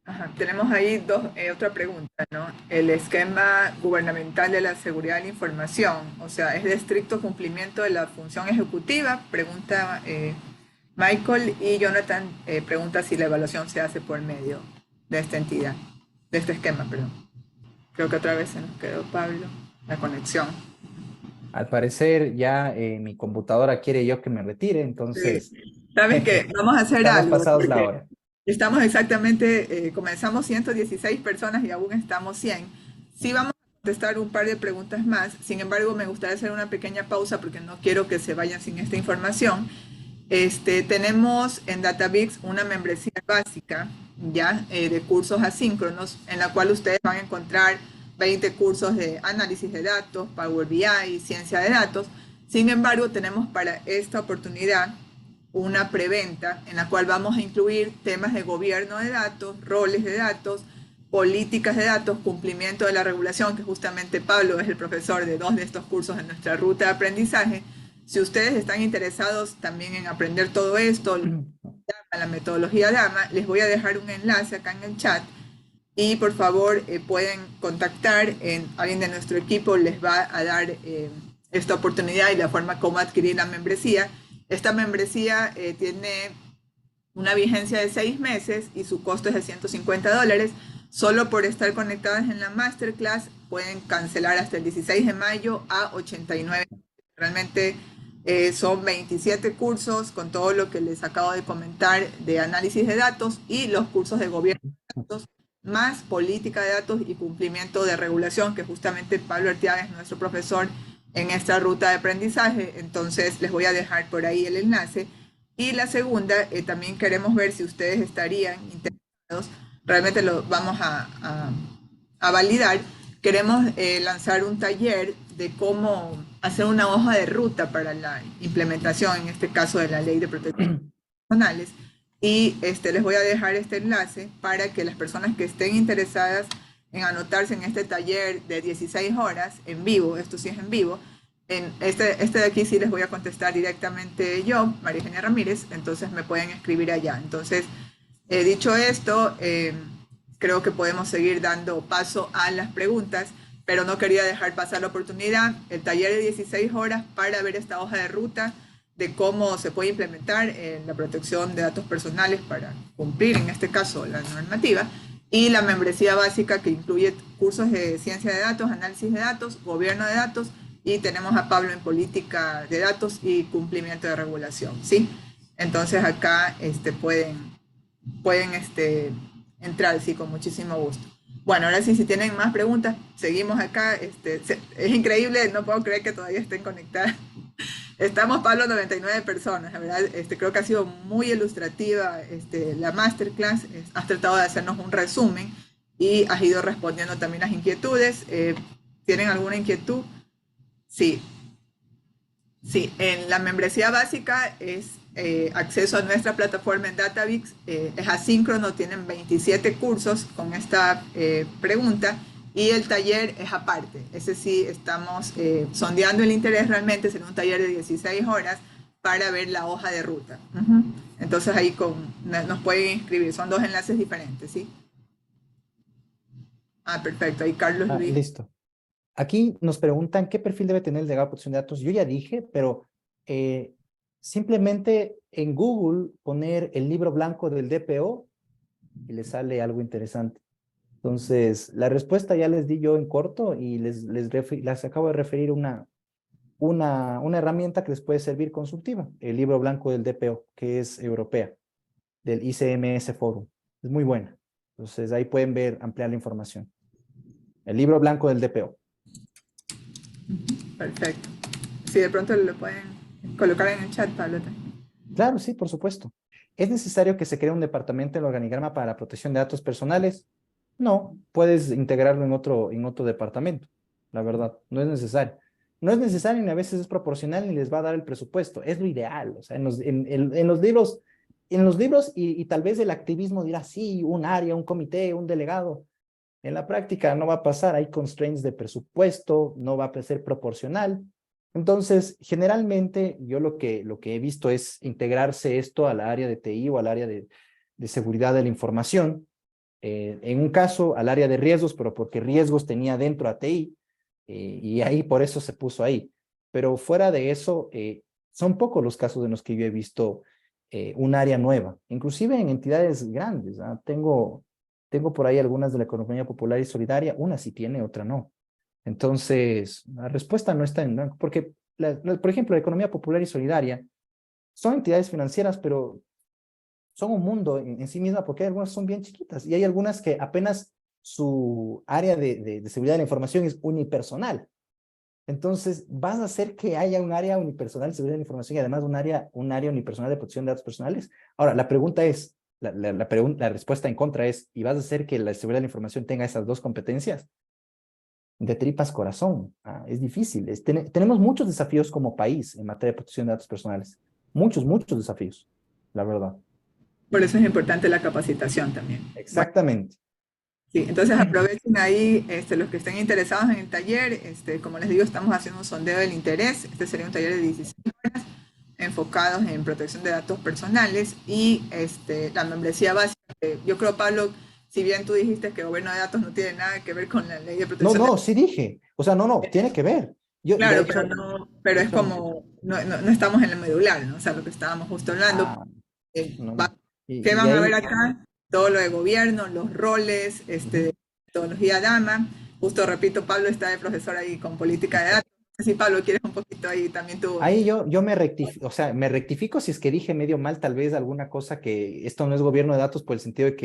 Ajá. Tenemos ahí otra pregunta, ¿no? El esquema gubernamental de la seguridad de la información, o sea, ¿es de estricto cumplimiento de la función ejecutiva? Pregunta Michael, y Jonathan pregunta si la evaluación se hace por medio de esta entidad, de este esquema, perdón. Creo que otra vez se nos quedó Pablo, la conexión. Al parecer ya mi computadora quiere yo que me retire, entonces Sí. ¿Sabes qué? Vamos a hacer estamos algo, pasados la porque hora. estamos exactamente, comenzamos 116 personas y aún estamos 100. Sí vamos a contestar un par de preguntas más, sin embargo me gustaría hacer una pequeña pausa porque no quiero que se vayan sin esta información. Tenemos en DataBix una membresía básica ya de cursos asíncronos en la cual ustedes van a encontrar 20 cursos de análisis de datos, Power BI, ciencia de datos. Sin embargo, tenemos para esta oportunidad una preventa en la cual vamos a incluir temas de gobierno de datos, roles de datos, políticas de datos, cumplimiento de la regulación, que justamente Pablo es el profesor de 2 de estos cursos en nuestra ruta de aprendizaje. Si ustedes están interesados también en aprender todo esto, la metodología DAMA, les voy a dejar un enlace acá en el chat y por favor pueden contactar, alguien de nuestro equipo les va a dar esta oportunidad y la forma como adquirir la membresía. Esta membresía tiene una vigencia de 6 meses y su costo es de $150. Solo por estar conectadas en la masterclass pueden cancelar hasta el 16 de mayo a 89. Realmente son 27 cursos con todo lo que les acabo de comentar de análisis de datos y los cursos de gobierno de datos, más política de datos y cumplimiento de regulación, que justamente Pablo Arteaga es nuestro profesor en esta ruta de aprendizaje. Entonces les voy a dejar por ahí el enlace. Y la segunda, también queremos ver si ustedes estarían interesados, realmente lo vamos a validar. Queremos lanzar un taller de cómo hacer una hoja de ruta para la implementación, en este caso de la Ley de Protección Personales. Y les voy a dejar este enlace para que las personas que estén interesadas en anotarse en este taller de 16 horas en vivo, esto sí es en vivo, en este de aquí sí les voy a contestar directamente yo, María Eugenia Ramírez, entonces me pueden escribir allá. Entonces, dicho esto, creo que podemos seguir dando paso a las preguntas, pero no quería dejar pasar la oportunidad. El taller de 16 horas para ver esta hoja de ruta de cómo se puede implementar la protección de datos personales para cumplir, en este caso, la normativa, y la membresía básica que incluye cursos de ciencia de datos, análisis de datos, gobierno de datos, y tenemos a Pablo en política de datos y cumplimiento de regulación, ¿sí? Entonces acá pueden entrar, sí, con muchísimo gusto. Bueno, ahora sí, si tienen más preguntas, seguimos acá. Es increíble, no puedo creer que todavía estén conectadas. Estamos, Pablo, 99 personas, la verdad, creo que ha sido muy ilustrativa la masterclass. Has tratado de hacernos un resumen y has ido respondiendo también las inquietudes. ¿Tienen alguna inquietud? Sí, sí, en la membresía básica es acceso a nuestra plataforma en DataBix, es asíncrono, tienen 27 cursos con esta pregunta y el taller es aparte. Ese sí estamos sondeando el interés realmente, será un taller de 16 horas para ver la hoja de ruta. Entonces ahí nos pueden inscribir, son 2 enlaces diferentes, ¿sí? Ah, perfecto, ahí Carlos Luis. Listo. Aquí nos preguntan qué perfil debe tener el delegado de protección de datos. Yo ya dije, pero simplemente en Google poner el libro blanco del DPO y les sale algo interesante. Entonces, la respuesta ya les di yo en corto y les acabo de referir una herramienta que les puede servir consultiva, el libro blanco del DPO, que es europea, del ICMS Forum. Es muy buena. Entonces, ahí pueden ver, ampliar la información. El libro blanco del DPO. Perfecto. Si de pronto lo pueden colocar en el chat, Pablo. Claro, sí, por supuesto. ¿Es necesario que se cree un departamento en el organigrama para la protección de datos personales? No, puedes integrarlo en otro departamento. la verdad, no es necesario. No es necesario ni a veces es proporcional ni les va a dar el presupuesto, es lo ideal, o sea, en los libros y tal vez el activismo dirá, sí, un área, un comité, un delegado. En la práctica no va a pasar, hay constraints de presupuesto, no va a ser proporcional. Entonces, generalmente yo lo que he visto es integrarse esto al área de TI o al área de seguridad de la información. En un caso, al área de riesgos, pero porque riesgos tenía dentro a TI, y ahí por eso se puso ahí. Pero fuera de eso, son pocos los casos en los que yo he visto un área nueva, inclusive en entidades grandes. ¿Ah? Tengo por ahí algunas de la economía popular y solidaria, una sí tiene, otra no. Entonces, la respuesta no está en blanco, porque, por ejemplo, la economía popular y solidaria son entidades financieras, pero son un mundo en sí misma, porque hay algunas que son bien chiquitas y hay algunas que apenas su área de seguridad de la información es unipersonal. Entonces, vas a hacer que haya un área unipersonal de seguridad de la información y además un área unipersonal de protección de datos personales. Ahora, la pregunta es, la respuesta en contra es, ¿y vas a hacer que la seguridad de la información tenga esas dos competencias? De tripas corazón. Es difícil. Tenemos muchos desafíos como país en materia de protección de datos personales. Muchos, muchos desafíos, la verdad. Por eso es importante la capacitación también. Bueno, Exactamente. sí, entonces aprovechen ahí los que estén interesados en el taller. Como les digo, estamos haciendo un sondeo del interés. Este sería un taller de 16 horas enfocados en protección de datos personales y la membresía básica. Yo creo, Pablo, si bien tú dijiste que gobierno de datos no tiene nada que ver con la ley de No, protección de no, sí dije. O sea, no, no, datos, tiene que ver. Yo, de claro, hecho, pero no, pero de es hecho, como, no estamos en el medular, ¿no? O sea, lo que estábamos justo hablando. ah, eh, no, va- no. ¿Qué Y van a ver ahí, acá? Todo lo de gobierno, los roles, ujú. metodología DAMA. Justo repito, Pablo está de profesor ahí con política de datos. Si Pablo, quieres un poquito ahí también tú. Ahí yo me rectifico, o sea, me rectifico si es que dije medio mal, tal vez alguna cosa que esto no es gobierno de datos por el sentido de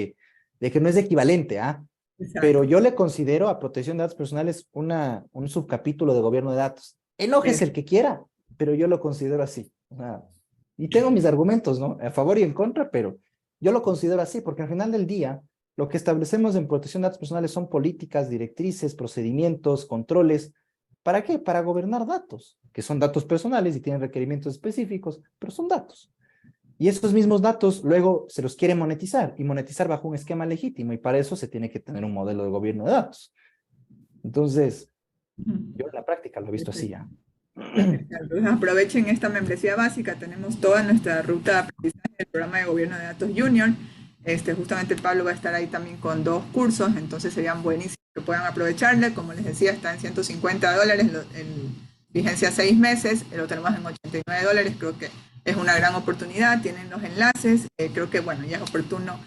que no es equivalente, ¿ah? Pero Exacto. yo le considero a protección de datos personales un subcapítulo de gobierno de datos. Enójese Es- el que quiera, pero yo lo considero así. O sea, y tengo mis argumentos, ¿no? A favor y en contra, pero yo lo considero así, porque al final del día, lo que establecemos en protección de datos personales son políticas, directrices, procedimientos, controles. ¿Para qué? Para gobernar datos, que son datos personales y tienen requerimientos específicos, pero son datos. Y esos mismos datos luego se los quiere monetizar y monetizar bajo un esquema legítimo y para eso se tiene que tener un modelo de gobierno de datos. Entonces, yo en la práctica lo he visto así ya. Entonces aprovechen esta membresía básica, tenemos toda nuestra ruta de aprendizaje del programa de gobierno de datos Junior. Justamente Pablo va a estar ahí también con 2 cursos, entonces serían buenísimos que puedan aprovecharle. Como les decía, está en $150, en vigencia 6 meses, lo tenemos en $89, creo que es una gran oportunidad, tienen los enlaces, creo que bueno, ya es oportuno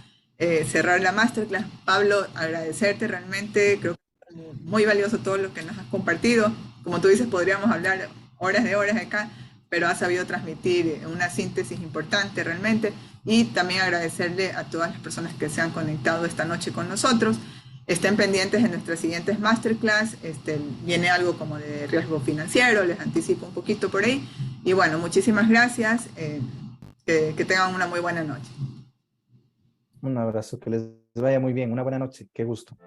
cerrar la masterclass. Pablo, agradecerte realmente, creo que es muy valioso todo lo que nos has compartido. Como tú dices, podríamos hablar horas de horas acá, pero ha sabido transmitir una síntesis importante realmente. Y también agradecerle a todas las personas que se han conectado esta noche con nosotros. Estén pendientes en nuestras siguientes masterclass. Viene algo como de riesgo financiero, les anticipo un poquito por ahí. Y bueno, muchísimas gracias. Que tengan una muy buena noche. Un abrazo, que les vaya muy bien. Una buena noche. Qué gusto.